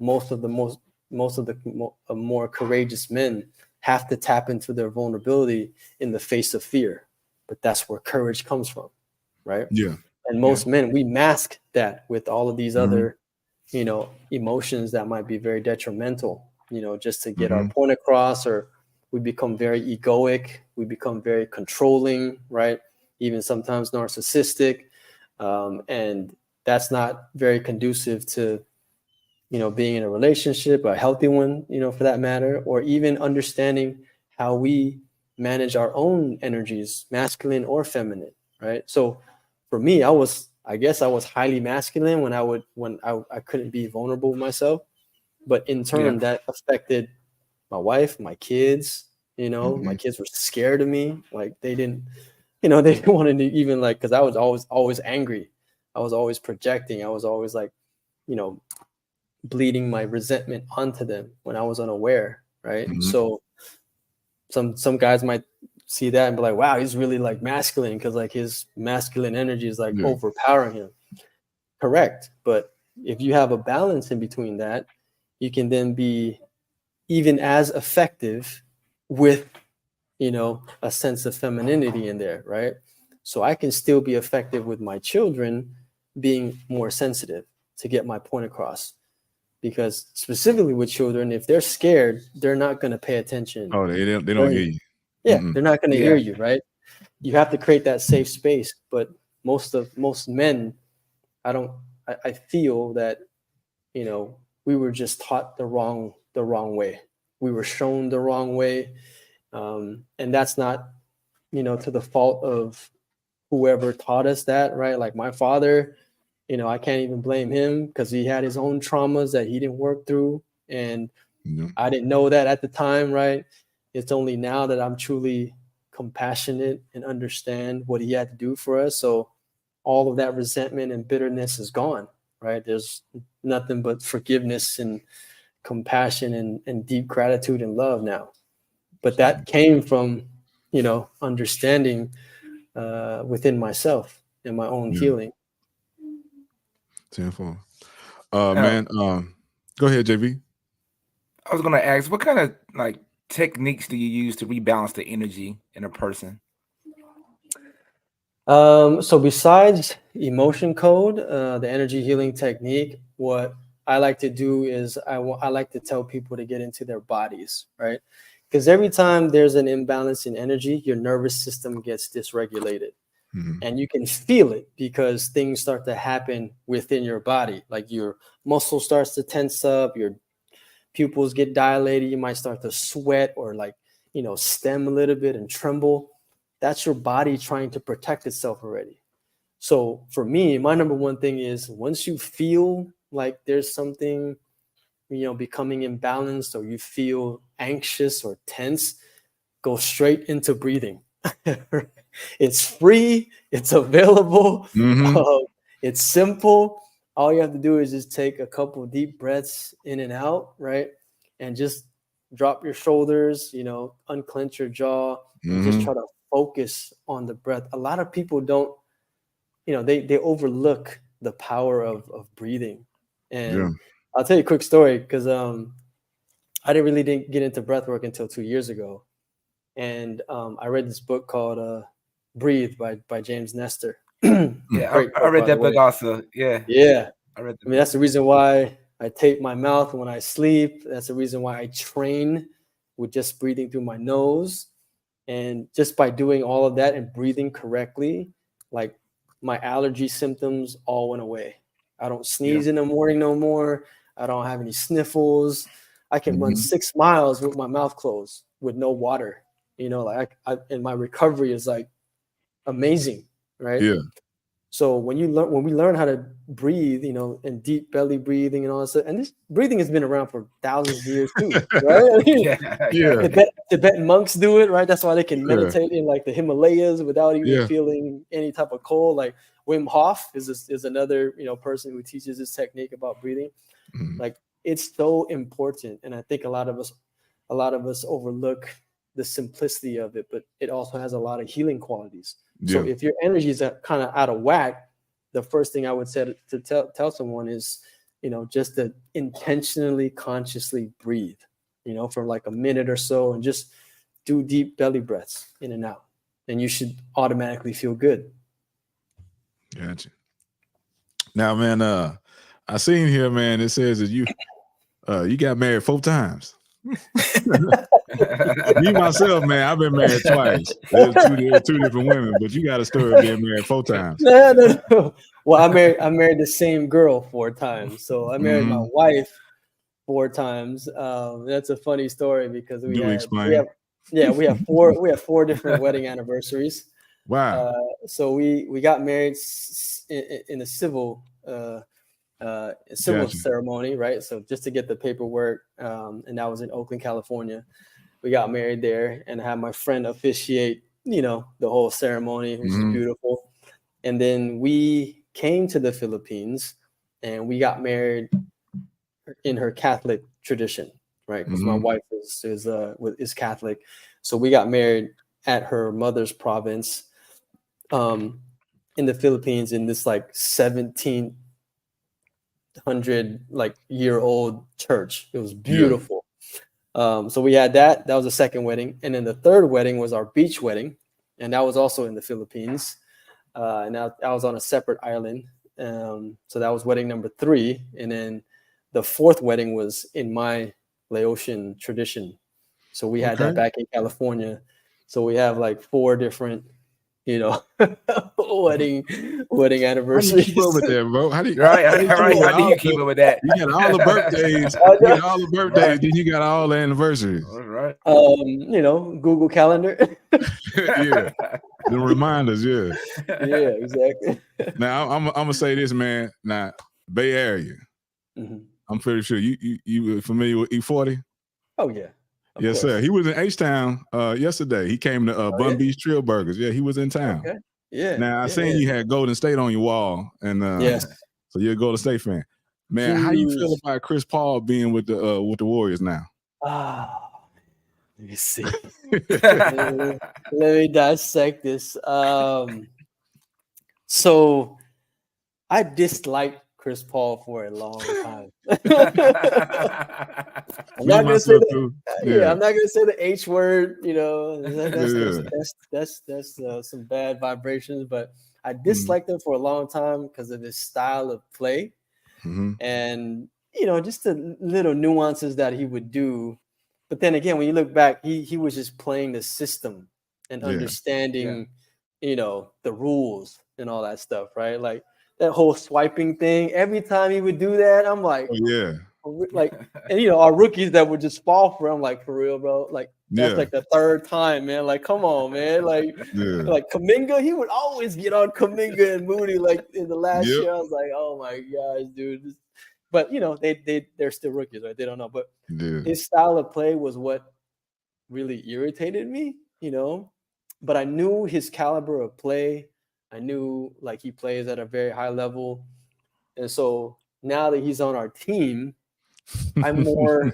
most of the more courageous men have to tap into their vulnerability in the face of fear, but that's where courage comes from, right? Yeah. And most men, we mask that with all of these other, emotions that might be very detrimental, just to get our point across, or we become very egoic, we become very controlling, right? Even sometimes narcissistic. And that's not very conducive to, being in a relationship, a healthy one, for that matter, or even understanding how we manage our own energies, masculine or feminine, right? So for me, I guess I was highly masculine when I couldn't be vulnerable with myself, but in turn that affected my wife, my kids. My kids were scared of me. Like, they didn't want to even, like, because I was always angry. I was always projecting. I was always, like, bleeding my resentment onto them when I was unaware, right? So some guys might see that and be like, wow, he's really, like, masculine, because, like, his masculine energy is, like, overpowering him. Correct. But if you have a balance in between that, you can then be even as effective with, a sense of femininity in there, right? So I can still be effective with my children being more sensitive to get my point across. Because specifically with children, if they're scared, they're not going to pay attention. Oh, they don't hear you. Yeah, they're not going to hear you, right? You have to create that safe space. But most men, I feel that, we were just taught the wrong way. We were shown the wrong way. And that's not, to the fault of whoever taught us that, right? Like my father, I can't even blame him because he had his own traumas that he didn't work through. And I didn't know that at the time, right? It's only now that I'm truly compassionate and understand what he had to do for us. So all of that resentment and bitterness is gone, right? There's nothing but forgiveness and compassion and deep gratitude and love now. But that came from, understanding within myself and my own healing. Tenfold. Man, go ahead, JV. I was going to ask, what kind of like techniques do you use to rebalance the energy in a person? So besides emotion code, the energy healing technique, what I like to do is I like to tell people to get into their bodies, right? Because every time there's an imbalance in energy, your nervous system gets dysregulated. And you can feel it because things start to happen within your body. Like your muscle starts to tense up, your pupils get dilated, you might start to sweat or stem a little bit and tremble. That's your body trying to protect itself already. So for me, my number one thing is once you feel like there's something, becoming imbalanced, or you feel anxious or tense, go straight into breathing. It's free, it's available, it's simple. All you have to do is just take a couple of deep breaths in and out, right? And just drop your shoulders, unclench your jaw, and just try to focus on the breath. A lot of people don't, they overlook the power of breathing. And I'll tell you a quick story, because I didn't get into breath work until 2 years ago. And I read this book called Breathe by James Nestor. I read that book also. Yeah. I read that. That's the reason why I tape my mouth when I sleep. That's the reason why I train with just breathing through my nose. And just by doing all of that and breathing correctly, like my allergy symptoms all went away. I don't sneeze in the morning no more. I don't have any sniffles. I can run 6 miles with my mouth closed with no water. And my recovery is like amazing, right? Yeah. So when we learn how to breathe, and deep belly breathing and all that stuff, and this breathing has been around for thousands of years too, right? Tibetan monks do it, right? That's why they can meditate in like the Himalayas without even feeling any type of cold. Like Wim Hof is another person who teaches this technique about breathing. Like it's so important, and I think a lot of us overlook the simplicity of it, but it also has a lot of healing qualities. So if your energy is kind of out of whack, the first thing I would say to tell someone is, just to intentionally, consciously breathe, for like a minute or so, and just do deep belly breaths in and out, and you should automatically feel good. Gotcha. Now, man, I seen here, man, it says that you got married 4 times. Me myself, man, I've been married twice. There's two different women, but you got a story of being married 4 times. No. Well, I married the same girl 4 times. So I married my wife 4 times. That's a funny story because we have 4 different wedding anniversaries. Wow. So we got married in a civil ceremony, right? So just to get the paperwork, and that was in Oakland, California. We got married there and had my friend officiate, the whole ceremony, which is beautiful. And then we came to the Philippines and we got married in her Catholic tradition, right? Because my wife is Catholic. So we got married at her mother's province in the Philippines in this like 1700 year old church. It was beautiful. So we had that was the second wedding, and then the third wedding was our beach wedding, and that was also in the Philippines, and I was on a separate island. So that was wedding number 3, and then the 4th wedding was in my Laotian tradition. So we had that back in California. So we have like 4 different wedding anniversaries. How do you keep up with that, bro? How do you keep up with that? You got all the birthdays. Then you got all the anniversaries. All right. Google Calendar. The reminders. Yeah, exactly. Now I'm gonna say this, man. Now Bay Area. I'm pretty sure you familiar with E40. Oh yeah. Yes, sir. He was in H-Town yesterday. He came to Bun Beach Trill Burgers. Yeah, he was in town. Okay. Yeah. Now I seen you had Golden State on your wall, and yes. so you're a Golden State fan. Man, how you feel about Chris Paul being with the Warriors now? Let me see. Let me dissect this. So I disliked Chris Paul for a long time. I'm not gonna say that. Yeah, I'm not gonna say the H word. You know, that's some bad vibrations. But I disliked him for a long time because of his style of play, and just the little nuances that he would do. But then again, when you look back, he was just playing the system and understanding, the rules and all that stuff, right? Like that whole swiping thing. Every time he would do that, I'm like, and our rookies that would just fall for him, like, for real, bro. Like that's like the third time, man. Like, come on, man. Like Kuminga, he would always get on Kuminga and Moody. Like in the last year, I was like, oh my gosh, dude. But they're still rookies, right? They don't know. But his style of play was what really irritated me, But I knew his caliber of play. I knew like he plays at a very high level. And so now that he's on our team, I'm more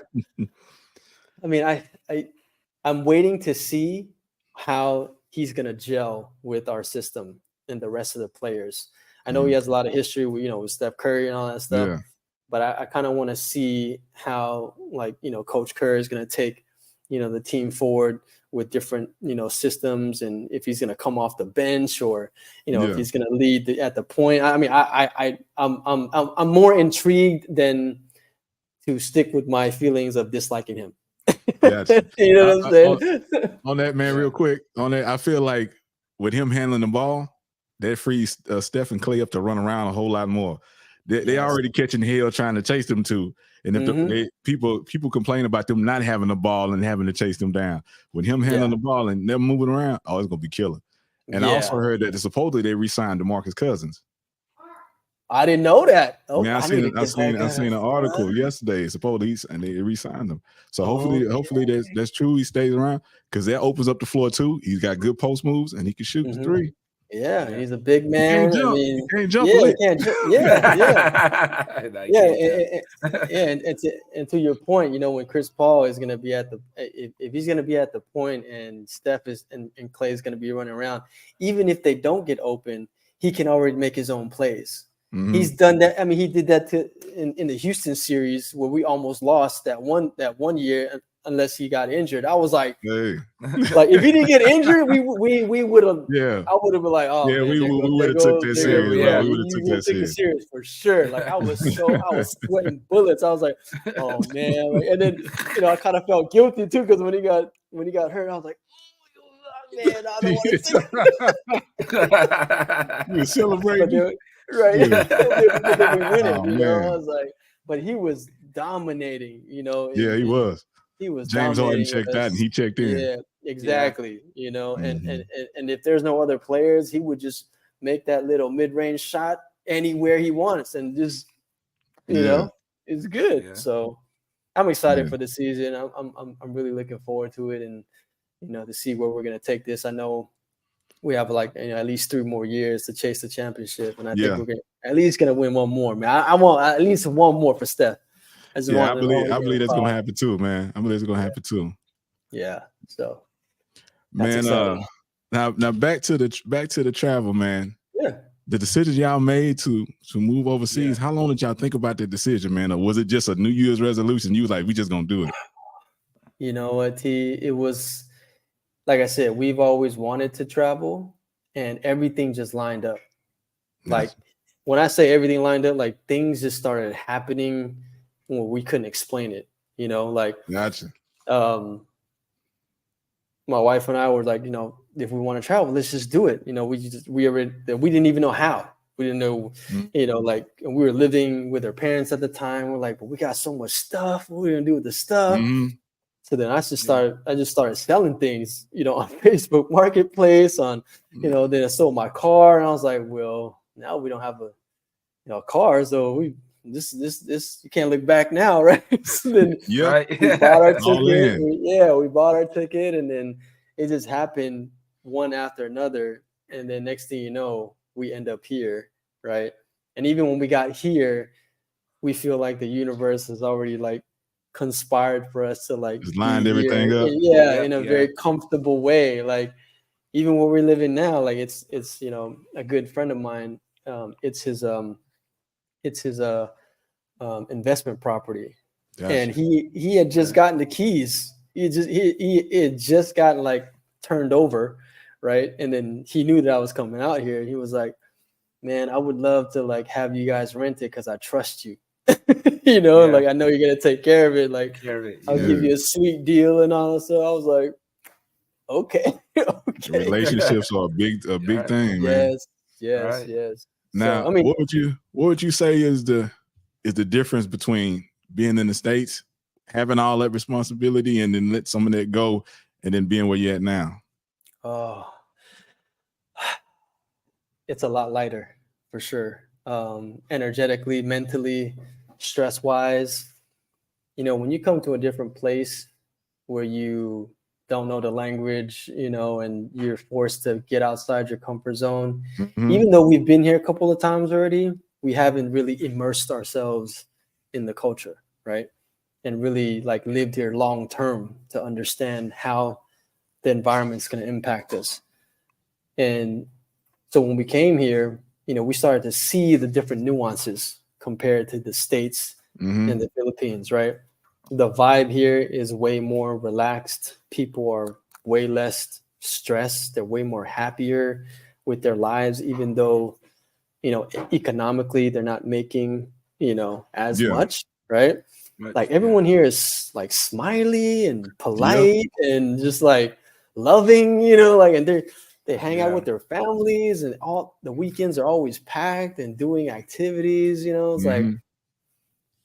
I'm waiting to see how he's gonna gel with our system and the rest of the players. I know he has a lot of history with Steph Curry and all that stuff. Yeah. But I kind of want to see how, Coach Kerr is going to take, the team forward with different, systems, and if he's going to come off the bench or, if he's going to lead at the point. I mean, I'm more intrigued than to stick with my feelings of disliking him. Gotcha. You know what I'm saying? On that, man, real quick. On that, I feel like with him handling the ball, that frees Steph and Clay up to run around a whole lot more. They already catching hell trying to chase them too, and if people complain about them not having the ball and having to chase them down. With him handling the ball and them moving around, it's gonna be killer. And I also heard that supposedly they re-signed DeMarcus Cousins. I didn't know that. Oh, I seen an article yesterday. Supposedly they re-signed him. So hopefully that's true. He stays around because that opens up the floor too. He's got good post moves and he can shoot the three. Yeah, he's a big man. He can't jump. He can't jump. And to your point, when Chris Paul is going to be if he's going to be at the point and Steph and Clay is going to be running around, even if they don't get open, he can already make his own plays. He's done that. I mean, he did that in the Houston series where we almost lost that one year. Unless he got injured, I was like, like if he didn't get injured, we would have. Yeah, I would have been like, oh, yeah, we would have took this serious. Yeah, we would have took this serious for sure. Like I was sweating bullets. I was like, oh man, and then I kind of felt guilty too because when he got hurt, I was like, oh man, I don't want to. You were celebrating, right? Yeah. We win it, I was like, but he was dominating, Yeah, he was. He was James Harden checked out and he checked in. Yeah, exactly. And if there's no other players, he would just make that little mid-range shot anywhere he wants and just it's good. Yeah. So I'm excited for the season. I'm really looking forward to it and to see where we're gonna take this. I know we have at least 3 more years to chase the championship, and I think we're at least gonna win one more, man. I want at least one more for Steph. I believe that's gonna happen too, man. I believe it's gonna happen too. Yeah. So, man, now back to the travel, man. Yeah. The decision y'all made to move overseas. How long did y'all think about that decision, man? Or was it just a New Year's resolution? You was like, we just gonna do it. You know what, T? It was like I said, we've always wanted to travel, and everything just lined up. Like when I say everything lined up, like things just started happening. Well, we couldn't explain it, Gotcha. My wife and I were like, if we want to travel, let's just do it. We didn't even know how. We didn't know, and we were living with our parents at the time. We're like, but we got so much stuff. What are we gonna do with the stuff? So then I just started selling things, on Facebook Marketplace, then I sold my car, and I was like, well, now we don't have a car, so this you can't look back now, right? So then Yep. we bought our All ticket. in. We bought our ticket, and then it just happened one after another. And then next thing you know, we end up here, right? And even when we got here, we feel like the universe has already like conspired for us to like just lined everything here. up. In a very comfortable way. Like even where we're living now, like it's you know, a good friend of mine. It's his investment property, Gotcha. and he had just gotten the keys. He had just gotten like turned over, right? And then he knew that I was coming out here. He was like, "Man, I would love to like have you guys rent it because I trust you." You know, like I know you're gonna take care of it. Like I'll give you a sweet deal and all. So I was like, okay. Relationships are a big thing, man. Yes. Now, so, I mean, what would you say is the difference between being in the States, having all that responsibility, and then let some of that go, and then being where you're at now? Oh, it's a lot lighter for sure. Energetically, mentally, stress wise, you know, when you come to a different place where you don't know the language, you know, and you're forced to get outside your comfort zone, even though we've been here a couple of times already, we haven't really immersed ourselves in the culture, right? And really like lived here long term to understand how the environment's going to impact us. And so when we came here, you know, we started to see the different nuances compared to the States and the Philippines, right? The vibe here is way more relaxed. People are way less stressed. They're way more happier with their lives, even though, you know, economically they're not making, you know, as much, right? Like everyone here is like smiley and polite and just like loving, you know, like, and they hang out with their families, and all the weekends are always packed and doing activities, you know. It's like,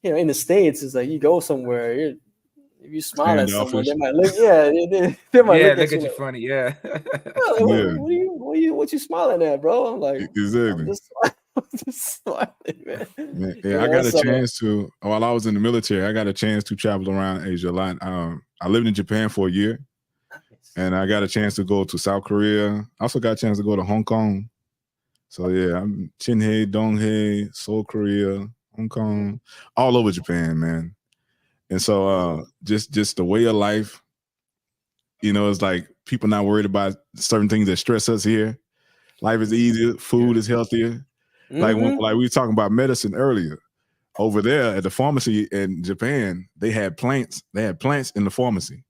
you know, in the States, it's like you go somewhere, if you smile at someone, they might look, they might look at you funny, what you smiling at, bro? I'm like, exactly. I'm just smiling, man. Yeah, I got a chance to, while I was in the military, I got a chance to travel around Asia a lot. I lived in Japan for a year, and I got a chance to go to South Korea. I also got a chance to go to Hong Kong. So yeah, I'm Chinhae, Donghae, Seoul, Korea, Hong Kong, all over Japan, man. And so just the way of life, you know, it's like people not worried about certain things that stress us here. Life is easier, food is healthier. Like we were talking about medicine earlier. Over there at the pharmacy in Japan, they had plants. They had plants in the pharmacy,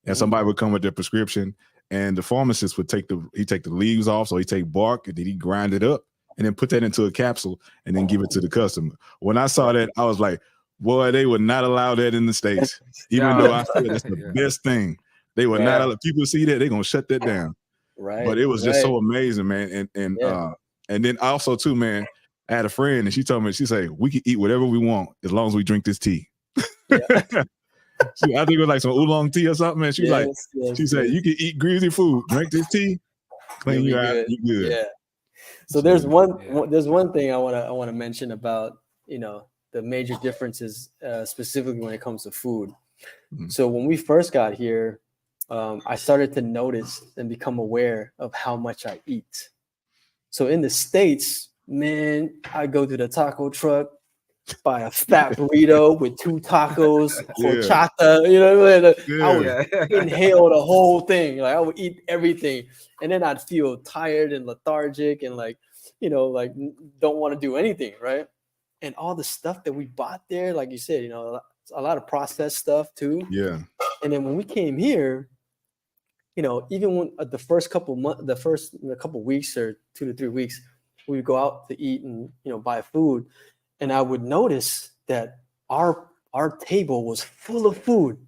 and somebody would come with their prescription, and the pharmacist would take the leaves off, so he take bark and then he grind it up and then put that into a capsule and then give it to the customer. When I saw that, I was like, boy, they would not allow that in the States. Even though I feel that's the best thing, they would not allow people see that, they're gonna shut that down. Right. But it was just so amazing, man. And then also too, man, I had a friend and she told me, she said, we can eat whatever we want as long as we drink this tea. I think it was like some oolong tea or something. And she was like, she said, you can eat greasy food, drink this tea, clean you out, you good. Yeah. So there's one thing I want to mention about, you know, the major differences specifically when it comes to food. So when we first got here, I started to notice and become aware of how much I eat. So in the States, man, I go to the taco truck, buy a fat burrito with 2 tacos, horchata, you know what I mean? I would inhale the whole thing. Like I would eat everything. And then I'd feel tired and lethargic and like, you know, like don't want to do anything, right? And all the stuff that we bought there, like you said, you know, a lot of processed stuff too. Yeah. And then when we came here, you know, even when the first couple weeks or 2 to 3 weeks, we would go out to eat and, you know, buy food. And I would notice that our table was full of food,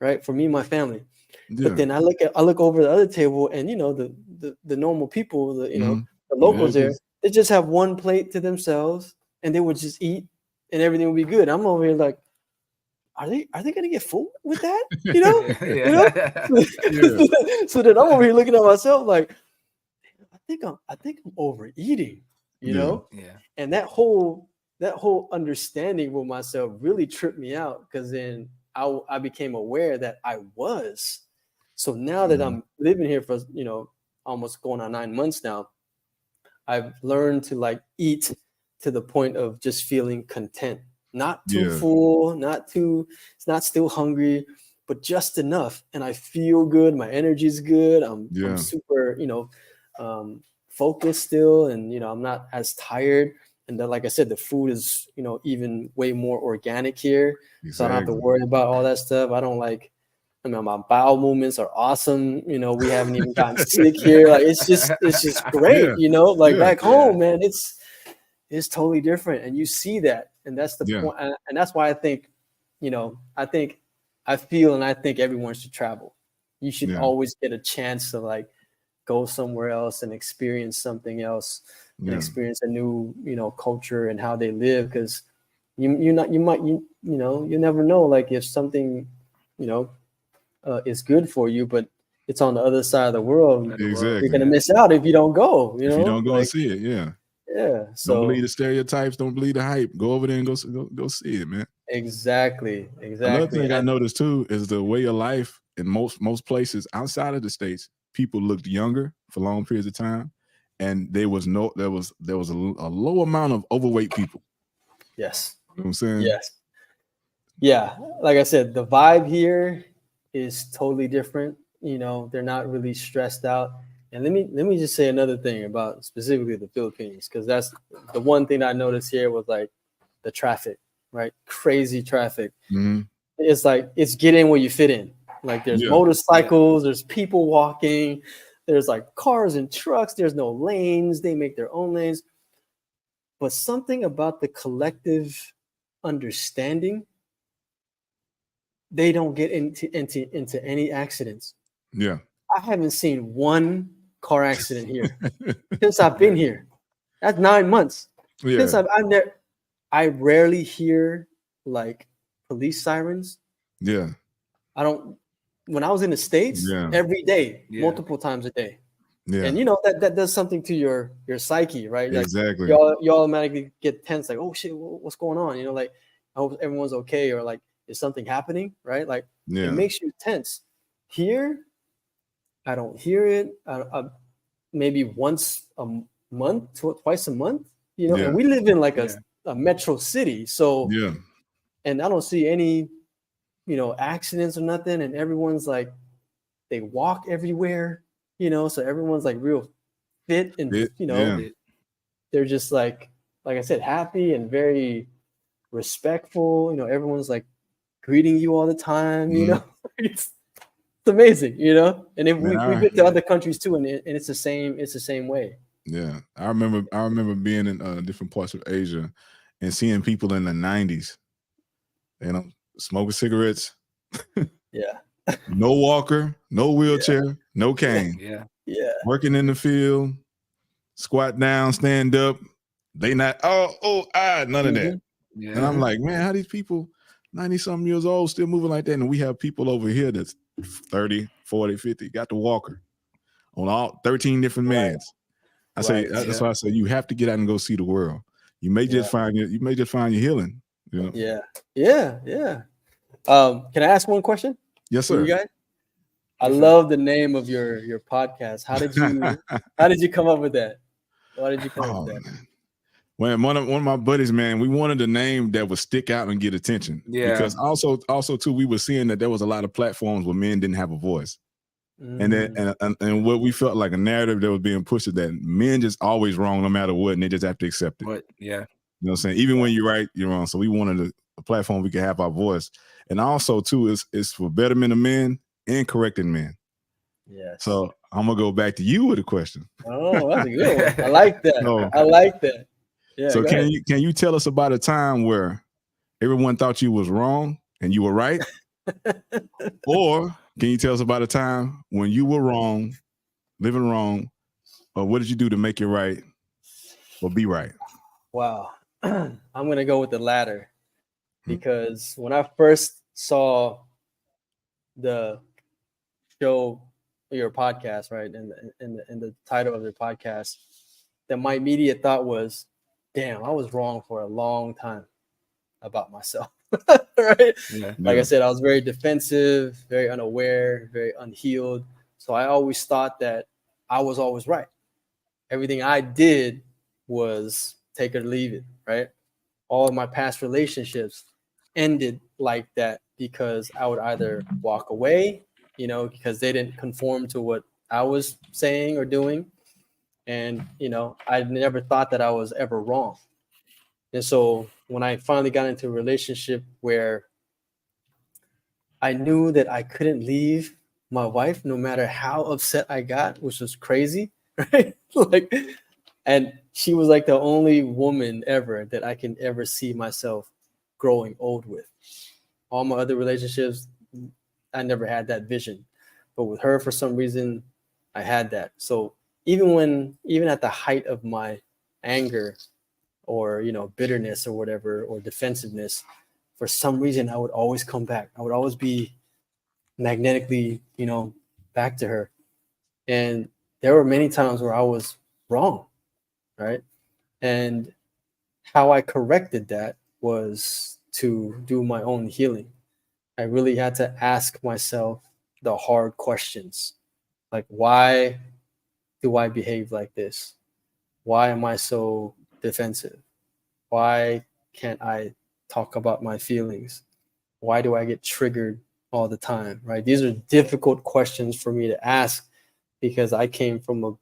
right? For me and my family. Yeah. But then I look over the other table and, you know, the normal people, the locals there, they just have one plate to themselves and they would just eat and everything would be good. I'm over here like, are they going to get full with that? You know? You know? So then I'm over here looking at myself like, I think I'm overeating, you know? Yeah. And that whole that whole understanding with myself really tripped me out, because then I became aware that I was. So now that I'm living here for, almost going on 9 months now, I've learned to like eat to the point of just feeling content, not too full, it's not still hungry, but just enough. And I feel good. My energy is good. I'm super, focused still. And, I'm not as tired. And then, like I said, the food is, even way more organic here. Exactly. So I don't have to worry about all that stuff. My bowel movements are awesome. We haven't even gotten sick here. Like it's just great. Back home, man, it's totally different. And you see that. And that's the point. And that's why I think, I feel and I think everyone should travel. You should always get a chance to like go somewhere else and experience something else and experience a new, culture and how they live. Because you never know, like if something, is good for you, but it's on the other side of the world. Exactly. You're gonna miss out if you don't go. If you don't go and see it, yeah. So don't believe the stereotypes. Don't believe the hype. Go over there and go see it, man. Exactly. Another thing I noticed too is the way of life in most places outside of the States. People looked younger for long periods of time, and there was a low amount of overweight people. Yes. You know what I'm saying? Yes. Yeah. Like I said, the vibe here is totally different. They're not really stressed out. And let me just say another thing about specifically the Philippines, because that's the one thing I noticed here was like the traffic, right? Crazy traffic. Mm-hmm. It's like it's get in where you fit in. Like there's motorcycles, there's people walking, there's like cars and trucks, there's no lanes, they make their own lanes. But something about the collective understanding, they don't get into any accidents. Yeah. I haven't seen one car accident here since I've been here. That's 9 months. Yeah. Since I rarely hear like police sirens. Yeah. When I was in the States, every day, multiple times a day. Yeah. And that does something to your psyche, right? Like, exactly. You automatically get tense, like, oh shit, what's going on? Like, I hope everyone's okay, or like, is something happening, right? Like, it makes you tense. Here, I don't hear it. Maybe once a month, twice a month, and we live in like a metro city. So, and I don't see any, accidents or nothing. And everyone's like, they walk everywhere, so everyone's like real fit and, they're just like I said, happy and very respectful. Everyone's like greeting you all the time, it's amazing, and if we get to other countries too, and it's the same way. Yeah, I remember being in different parts of Asia and seeing people in the 90s, smoking cigarettes. No walker, no wheelchair, no cane. Working in the field, squat down, stand up. They not none of that. Yeah. And I'm like, man, how these people 90-something years old still moving like that? And we have people over here that's 30, 40, 50, got the walker on all 13 different mans. That's why I say you have to get out and go see the world. You may just find your healing. Yeah. Can I ask one question? Yes, sir. You guys? I love the name of your podcast. How did you come up with that? Why did you come up with that? Man. Well, one of my buddies, man, we wanted a name that would stick out and get attention. Yeah. Because also too, we were seeing that there was a lot of platforms where men didn't have a voice. And then and what we felt like a narrative that was being pushed is that men just always wrong no matter what, and they just have to accept it. But you know what I'm saying? Even when you're right, you're wrong. So we wanted a platform we could have our voice. And also too, is for betterment of men and correcting men. Yes. So I'm gonna go back to you with a question. Oh, that's a good one. I like that. I like that. Yeah. So can you tell us about a time where everyone thought you was wrong and you were right? Or can you tell us about a time when you were wrong, living wrong, or what did you do to make it right or be right? Wow. I'm going to go with the latter, because when I first saw the show, your podcast, right, and the title of your podcast, that my immediate thought was, damn, I was wrong for a long time about myself. Right? Yeah. Like I said, I was very defensive, very unaware, very unhealed. So I always thought that I was always right. Everything I did was take it or leave it, right? All of my past relationships ended like that because I would either walk away, because they didn't conform to what I was saying or doing. And, I never thought that I was ever wrong. And so when I finally got into a relationship where I knew that I couldn't leave my wife no matter how upset I got, which was crazy, right? And she was like the only woman ever that I can ever see myself growing old with. All my other relationships, I never had that vision. But with her, for some reason, I had that. So even at the height of my anger or, bitterness or whatever, or defensiveness, for some reason, I would always come back. I would always be magnetically, back to her. And there were many times where I was wrong, right? And how I corrected that was to do my own healing. I really had to ask myself the hard questions. Like, why do I behave like this? Why am I so defensive? Why can't I talk about my feelings? Why do I get triggered all the time, right? These are difficult questions for me to ask because I came from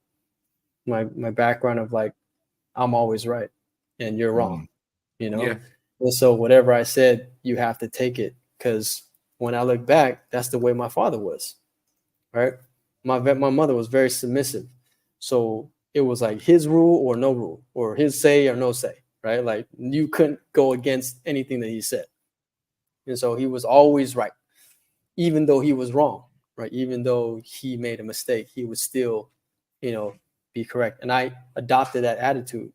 my background of like, I'm always right and you're wrong, Yeah. And so whatever I said, you have to take it, because when I look back, that's the way my father was, right? My mother was very submissive. So it was like his rule or no rule, or his say or no say, right? Like you couldn't go against anything that he said. And so he was always right, even though he was wrong, right? Even though he made a mistake, he would still, be correct. And I adopted that attitude,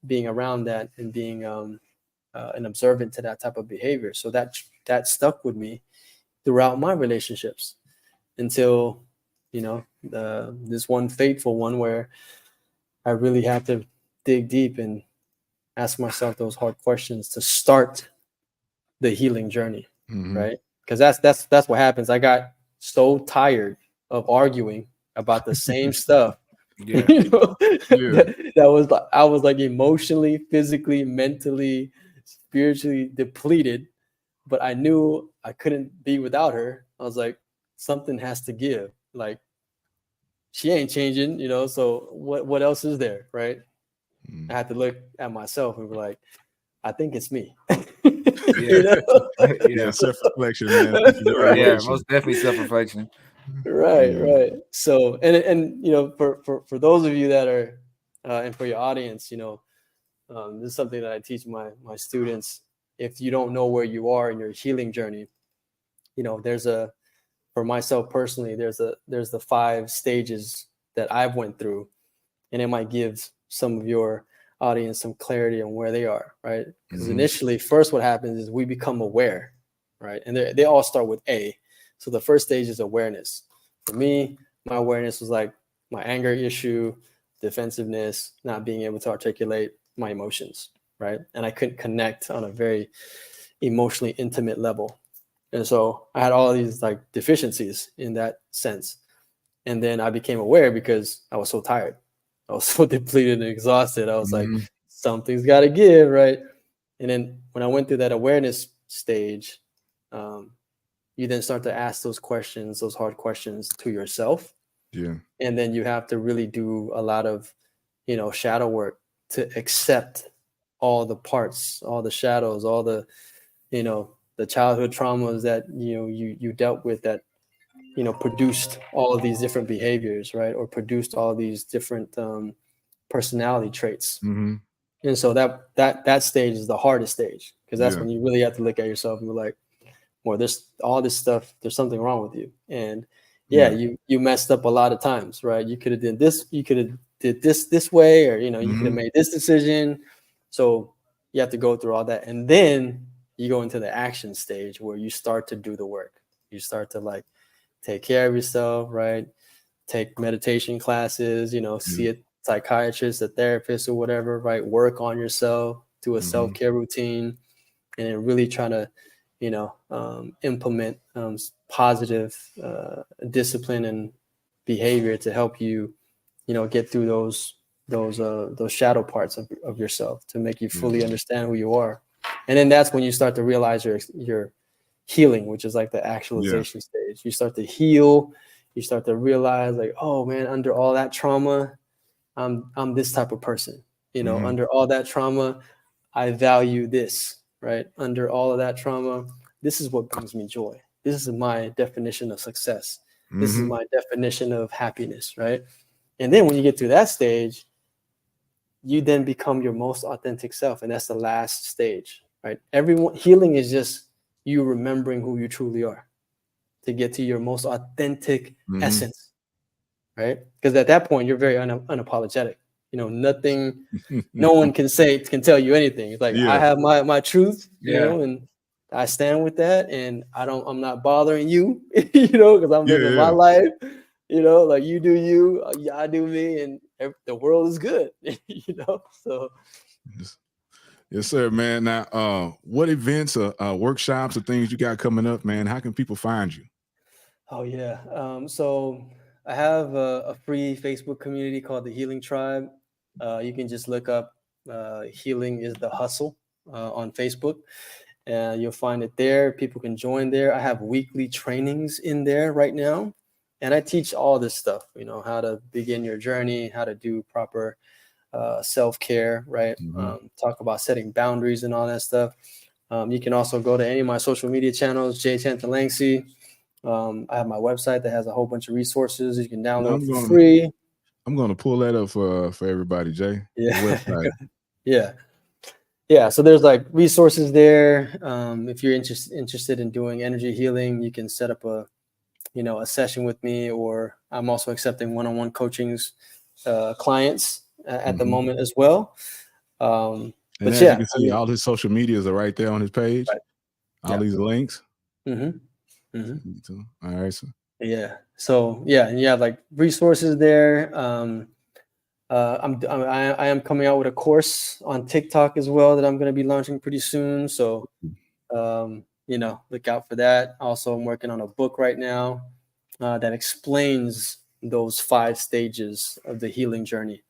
being around that and being an observant to that type of behavior. So that stuck with me throughout my relationships until, this one fateful one where I really had to dig deep and ask myself those hard questions to start the healing journey, right? Because that's what happens. I got so tired of arguing about the same stuff. Yeah. That was like, I was like emotionally, physically, mentally, spiritually depleted, but I knew I couldn't be without her. I was like, something has to give. Like, she ain't changing, so what else is there, right? I had to look at myself and be like, I think it's me. Yeah. Self-reflection, man. Yeah, most definitely self-reflection. Right. So, and for those of you that are, and for your audience, this is something that I teach my students. If you don't know where you are in your healing journey, for myself personally, there's the 5 stages that I've went through, and it might give some of your audience some clarity on where they are, right? Because initially, first what happens is we become aware, right? And they all start with A. So the first stage is awareness. For me, my awareness was like my anger issue, defensiveness, not being able to articulate my emotions, right? And I couldn't connect on a very emotionally intimate level. And so I had all these like deficiencies in that sense. And then I became aware because I was so tired. I was so depleted and exhausted. I was like, something's got to give, right? And then when I went through that awareness stage, you then start to ask those questions, those hard questions to yourself. Yeah. And then you have to really do a lot of, shadow work to accept all the parts, all the shadows, all the, the childhood traumas that, you dealt with that, produced all of these different behaviors, right? Or produced all these different personality traits. And so that stage is the hardest stage, because that's when you really have to look at yourself and be like, well, there's all this stuff, there's something wrong with you. And you messed up a lot of times, right? You could have did this, you could have did this way, or, you could have made this decision. So you have to go through all that. And then you go into the action stage where you start to do the work. You start to like take care of yourself, right? Take meditation classes, see psychiatrist, a therapist, or whatever, right? Work on yourself, do a self-care routine, and then really try to, implement positive discipline and behavior to help you, get through those shadow parts of yourself to make you fully understand who you are. And then that's when you start to realize your healing, which is like the actualization stage. You start to heal. You start to realize like, oh man, under all that trauma, I'm this type of person. Under all that trauma, I value this, right? Under all of that trauma, this is what brings me joy. This is my definition of success. This is my definition of happiness, right? And then when you get to that stage, you then become your most authentic self. And that's the last stage, right? Healing is just you remembering who you truly are to get to your most authentic essence, right? Because at that point, you're very unapologetic. Nothing, no one can tell you anything. It's like, I have my truth, and I stand with that, and I'm not bothering you, because I'm living my life, like you do you, I do me, and the world is good, so. Yes, sir, man. Now, what events or workshops or things you got coming up, man? How can people find you? Oh, yeah. So I have a free Facebook community called the Healing Tribe. You can just look up Healing is the Hustle on Facebook. You'll find it there. People can join there. I have weekly trainings in there right now. And I teach all this stuff, how to begin your journey, how to do proper self-care, right? Talk about setting boundaries and all that stuff. You can also go to any of my social media channels, Jay Chanthalangsy. I have my website that has a whole bunch of resources you can download for free. I'm going to pull that up for everybody, Jay. Yeah. Website. Yeah. So there's like resources there. If you're interested in doing energy healing, you can set up a session with me, or I'm also accepting one-on-one coachings, clients at the moment as well. And as you can see, all his social medias are right there on his page. Right. All these links. All right, so. Yeah. So and you have like resources there. I am coming out with a course on TikTok as well that I'm going to be launching pretty soon. So, look out for that. Also, I'm working on a book right now that explains those 5 stages of the healing journey.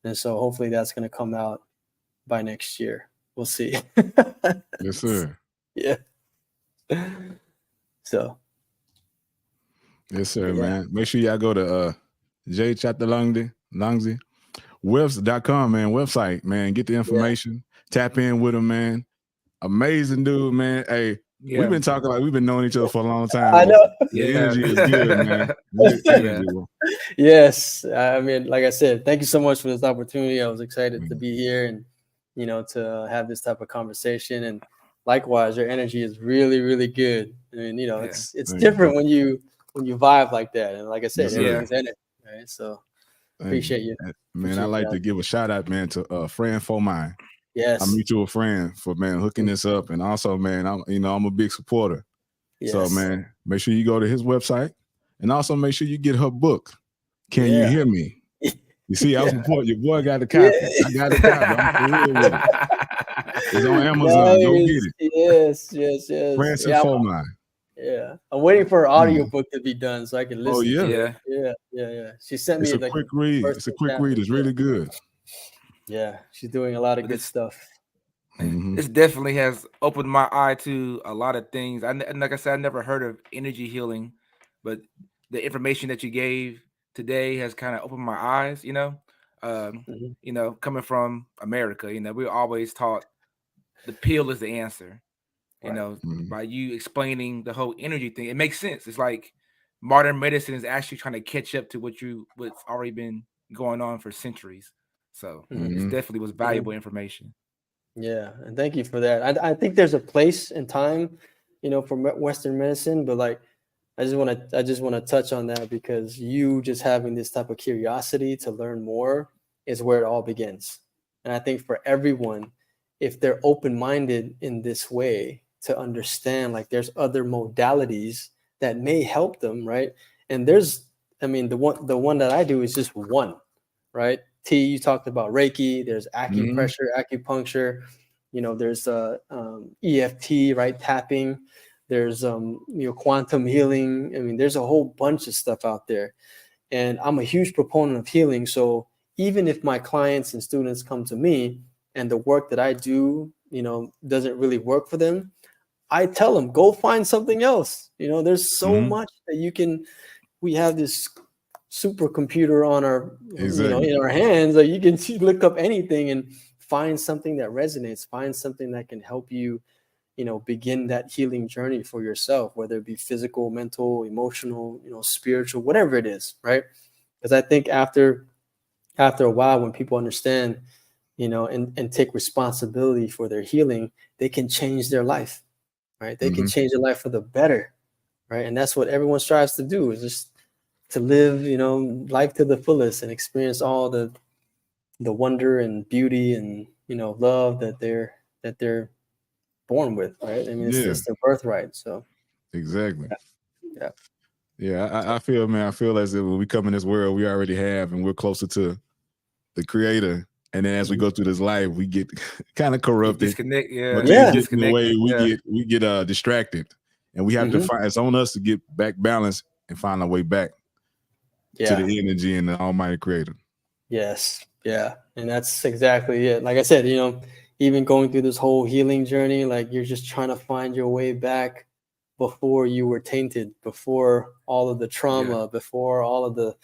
And so hopefully that's going to come out by next year. We'll see. Yes, sir. Yeah. So. Yes, sir, man. Make sure y'all go to Jay Chanthalangsy webs.com, man. Website, man. Get the information. Tap in with him, man. Amazing dude, man. Hey, we've been talking like we've been knowing each other for a long time. I know. The energy is good, man. Good energy. Yes. I mean, like I said, thank you so much for this opportunity. I was excited to be here and, to have this type of conversation. And likewise, your energy is really, really good. I mean, it's different when you vibe like that. And like I said, everything's energy, right? So appreciate you. Man, I like to give a shout out, man, to a friend for mine. Yes. I mutual friend for, man, hooking this up. And also, man, I'm a big supporter. Yes. So, man, make sure you go to his website and also make sure you get her book. Can you hear me? You see, I was supporting your boy got the copy. I got the copy. I'm for real with it. It's on Amazon. Go get it. Yes. Francis Fomine. Yeah, I'm waiting for her audiobook to be done so I can listen. Oh, yeah. To it. Yeah. She sent me a quick read. It's a quick read. It's really good. Yeah, she's doing a lot of good stuff. This definitely has opened my eye to a lot of things. Like I said, I never heard of energy healing, but the information that you gave today has kind of opened my eyes. Coming from America, we're always taught the pill is the answer. By you explaining the whole energy thing, it makes sense. It's like modern medicine is actually trying to catch up to what's already been going on for centuries. So it definitely was valuable information. Yeah, and thank you for that. I think there's a place and time, for Western medicine, but like I just want to touch on that because you just having this type of curiosity to learn more is where it all begins. And I think for everyone, if they're open-minded in this way to understand, like there's other modalities that may help them, right? And the one that I do is just one, right? tea. You talked about Reiki. There's acupressure, acupuncture. There's EFT, right? Tapping. There's quantum healing. I mean, there's a whole bunch of stuff out there, and I'm a huge proponent of healing. So even if my clients and students come to me and the work that I do, doesn't really work for them, I tell them, go find something else. There's so much that we have this supercomputer on our, in our hands. Like, you can look up anything and find something that resonates, find something that can help you, begin that healing journey for yourself, whether it be physical, mental, emotional, spiritual, whatever it is. Right. Because I think after a while, when people understand, and take responsibility for their healing, they can change their life. Right. They can change their life for the better. Right. And that's what everyone strives to do, is just to live, life to the fullest and experience all the wonder and beauty and, love that they're born with. Right. I mean, it's their birthright. So. Exactly. Yeah. Yeah. I feel as if when we come in this world, we already have, and we're closer to the creator. And then as we go through this life, we get kind of corrupted. Disconnect, But then get in the way, we get distracted, and we have to find. It's on us to get back balanced and find our way back to the energy and the Almighty Creator. Yes, yeah, and that's exactly it. Like I said, even going through this whole healing journey, like, you're just trying to find your way back before you were tainted, before all of the trauma, before all of the,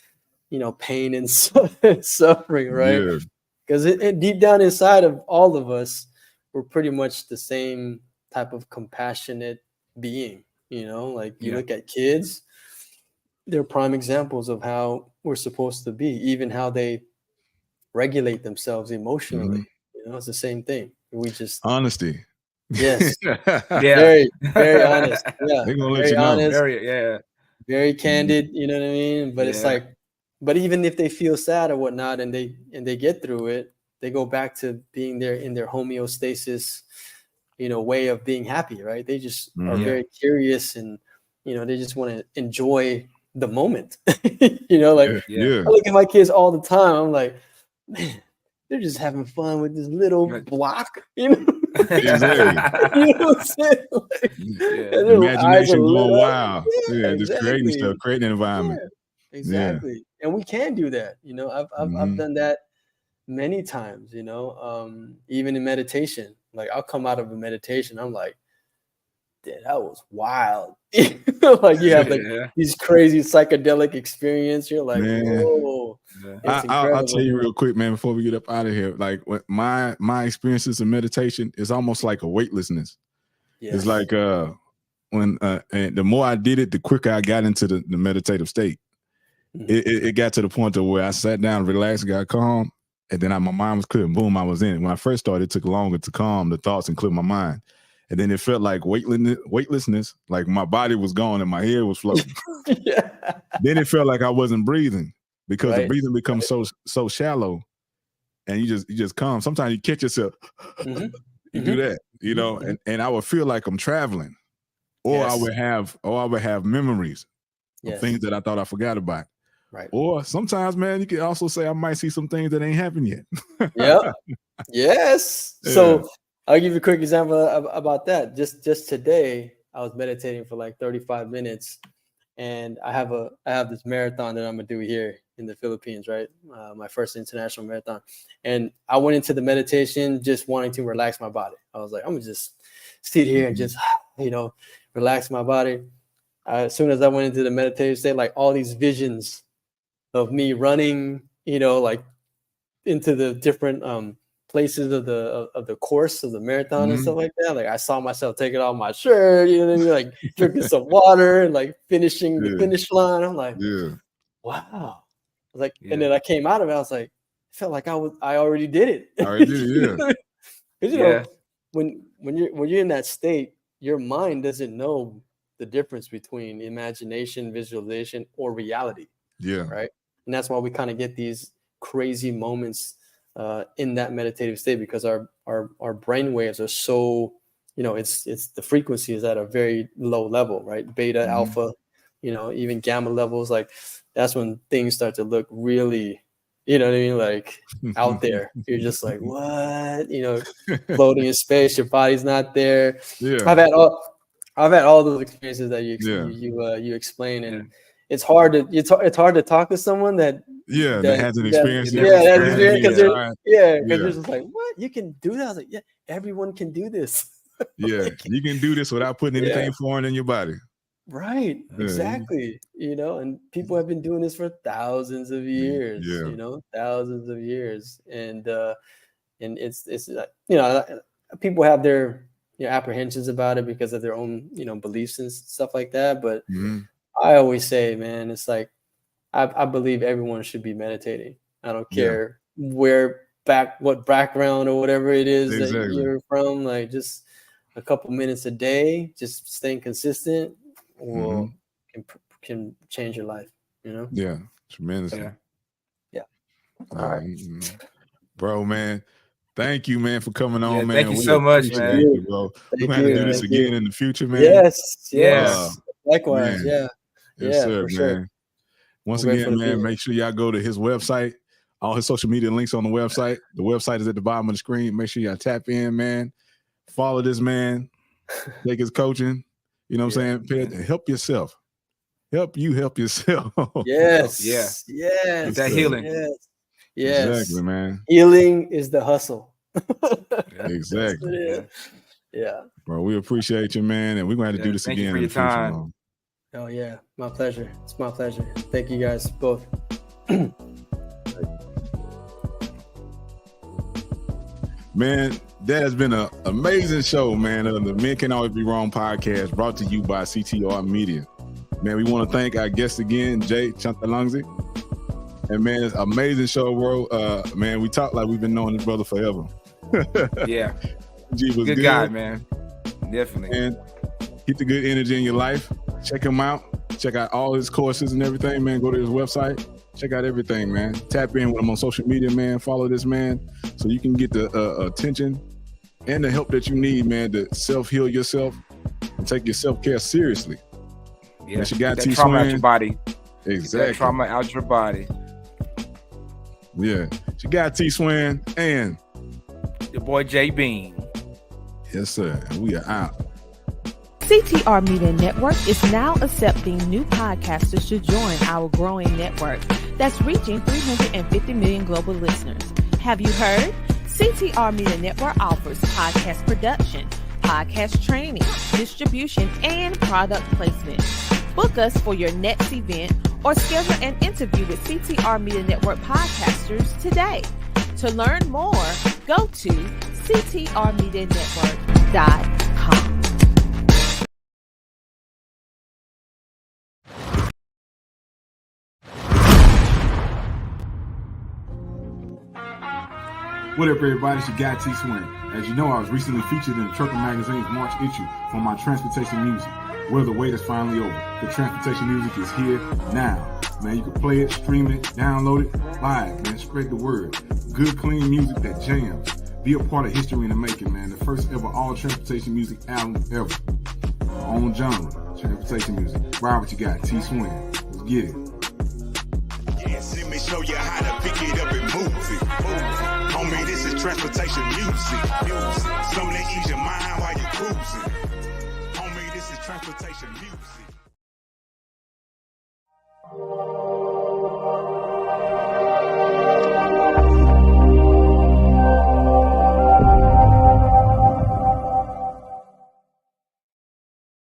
pain and suffering, right? Yeah. Because it deep down inside of all of us, we're pretty much the same type of compassionate being. Like, you look at kids, they're prime examples of how we're supposed to be, even how they regulate themselves emotionally. It's the same thing. We just honesty. Yes. Yeah. Very honest. Yeah. They're gonna let Very you know. honest. Very candid. You know what I mean? But it's like, but even if they feel sad or whatnot, and they get through it, they go back to being there in their homeostasis, way of being happy, right? They just are very curious, and they just want to enjoy the moment. I look at my kids all the time. I'm like, man, they're just having fun with this little block, Exactly. You know what I'm saying? Like, Imagination going wild. Yeah, just creating stuff, creating an environment. Yeah, exactly. And we can do that. I've done that many times, even in meditation. Like, I'll come out of a meditation, I'm like, that was wild. Like, you have these crazy psychedelic experience. You're like, whoa. I'll tell you real quick, man, before we get up out of here. Like, my experiences in meditation is almost like a weightlessness. Yes. It's like and the more I did it, the quicker I got into the meditative state. It got to the point to where I sat down, relaxed, got calm, and then my mind was clear, and boom, I was in it. When I first started, it took longer to calm the thoughts and clear my mind. And then it felt like weightlessness, like my body was gone and my head was floating. Then it felt like I wasn't breathing, because the breathing becomes so shallow, and you just calm. Sometimes you catch yourself, you do that, and I would feel like I'm traveling, or I would have memories of things that I thought I forgot about. Right. Or sometimes, man, you can also say I might see some things that ain't happened yet. Yep. Yes. Yeah. So I'll give you a quick example about that. Just today, I was meditating for like 35 minutes, and I have this marathon that I'm gonna do here in the Philippines, right? My first international marathon, and I went into the meditation just wanting to relax my body. I was like, I'm gonna just sit here and just relax my body. As soon as I went into the meditation state, like, all these visions of me running, like, into the different places of the course of the marathon and stuff like that. Like, I saw myself taking off my shirt, like drinking some water and like finishing the finish line. I'm like, wow. Like, and then I came out of it. I was like, I felt like I already did it. I already did, Because when you're in that state, your mind doesn't know the difference between imagination, visualization, or reality. Yeah. Right. And that's why we kind of get these crazy moments in that meditative state, because our brain waves are so, it's the frequency is at a very low level, right? Beta, alpha, even gamma levels. Like, that's when things start to look really, You know what I mean? Like out there, you're just like, what? You know, floating in space, your body's not there. Yeah. I've had all those experiences that you explain, and it's hard to talk to someone that hasn't experienced it. Because you're just like, what? You can do that? I was like, yeah, everyone can do this. Yeah, you can do this without putting anything foreign in your body. Right, exactly. You know, and people have been doing this for thousands of years. Yeah. You know, thousands of years, and it's you know, people have their apprehensions about it because of their own beliefs and stuff like that. But I always say, man, it's like I believe everyone should be meditating. I don't care what background or whatever it is that you're from. Like just a couple minutes a day, just staying consistent. Will can change your life, Yeah, tremendously. Yeah. All right, bro, man. Thank you, man, for coming on, man. Thank you so much, man. You, bro. We're gonna have to do this again in the future, man. Yes. Likewise, man. Yes, sir, man. Sure. Once again, man, make sure y'all go to his website. All his social media links on the website. The website is at the bottom of the screen. Make sure y'all tap in, man. Follow this man. Take his coaching. You know what I'm saying? Help yourself. Help yourself. Yes. Yes. That healing. Yes. Exactly, man. Healing is the hustle. Exactly. Yeah. Bro, we appreciate you, man. And we're going to have to do this again. Thank you for your time. Oh, yeah. My pleasure. It's my pleasure. Thank you guys both. Man, that has been an amazing show, man. The Men Can Always Be Wrong podcast brought to you by CTR Media. Man, we want to thank our guest again, Jay Chanthalangsy. And man, it's an amazing show, bro. Man, we talk like we've been knowing this brother forever. Yeah. G was good guy, man. Definitely. And keep the good energy in your life. Check him out. Check out all his courses and everything, man. Go to his website. Check out everything, man. Tap in with him on social media, man. Follow this man so you can get the attention and the help that you need, man, to self-heal yourself and take your self-care seriously. Yeah, she got that trauma out your body. Exactly. That trauma out your body. Yeah. She got T-Swin and your boy J Bean. Yes, sir. And we are out. CTR Media Network is now accepting new podcasters to join our growing network that's reaching 350 million global listeners. Have you heard? CTR Media Network offers podcast production, podcast training, distribution, and product placement. Book us for your next event or schedule an interview with CTR Media Network podcasters today. To learn more, go to ctrmedianetwork.com. What up, everybody? It's your guy T-Swin. As you know, I was recently featured in Trucker Magazine's March issue for my transportation music. Well, the wait is finally over. The transportation music is here now. Man, you can play it, stream it, download it, buy it, man. Spread the word. Good, clean music that jams. Be a part of history in the making, man. The first ever all transportation music album ever. Our own genre, transportation music. Ride what you got, T-Swin. Let's get it. Yes, let me show you how to pick it up and move it. Homie, this is transportation music. Something to ease your mind while you're cruising. Homie, this is transportation music.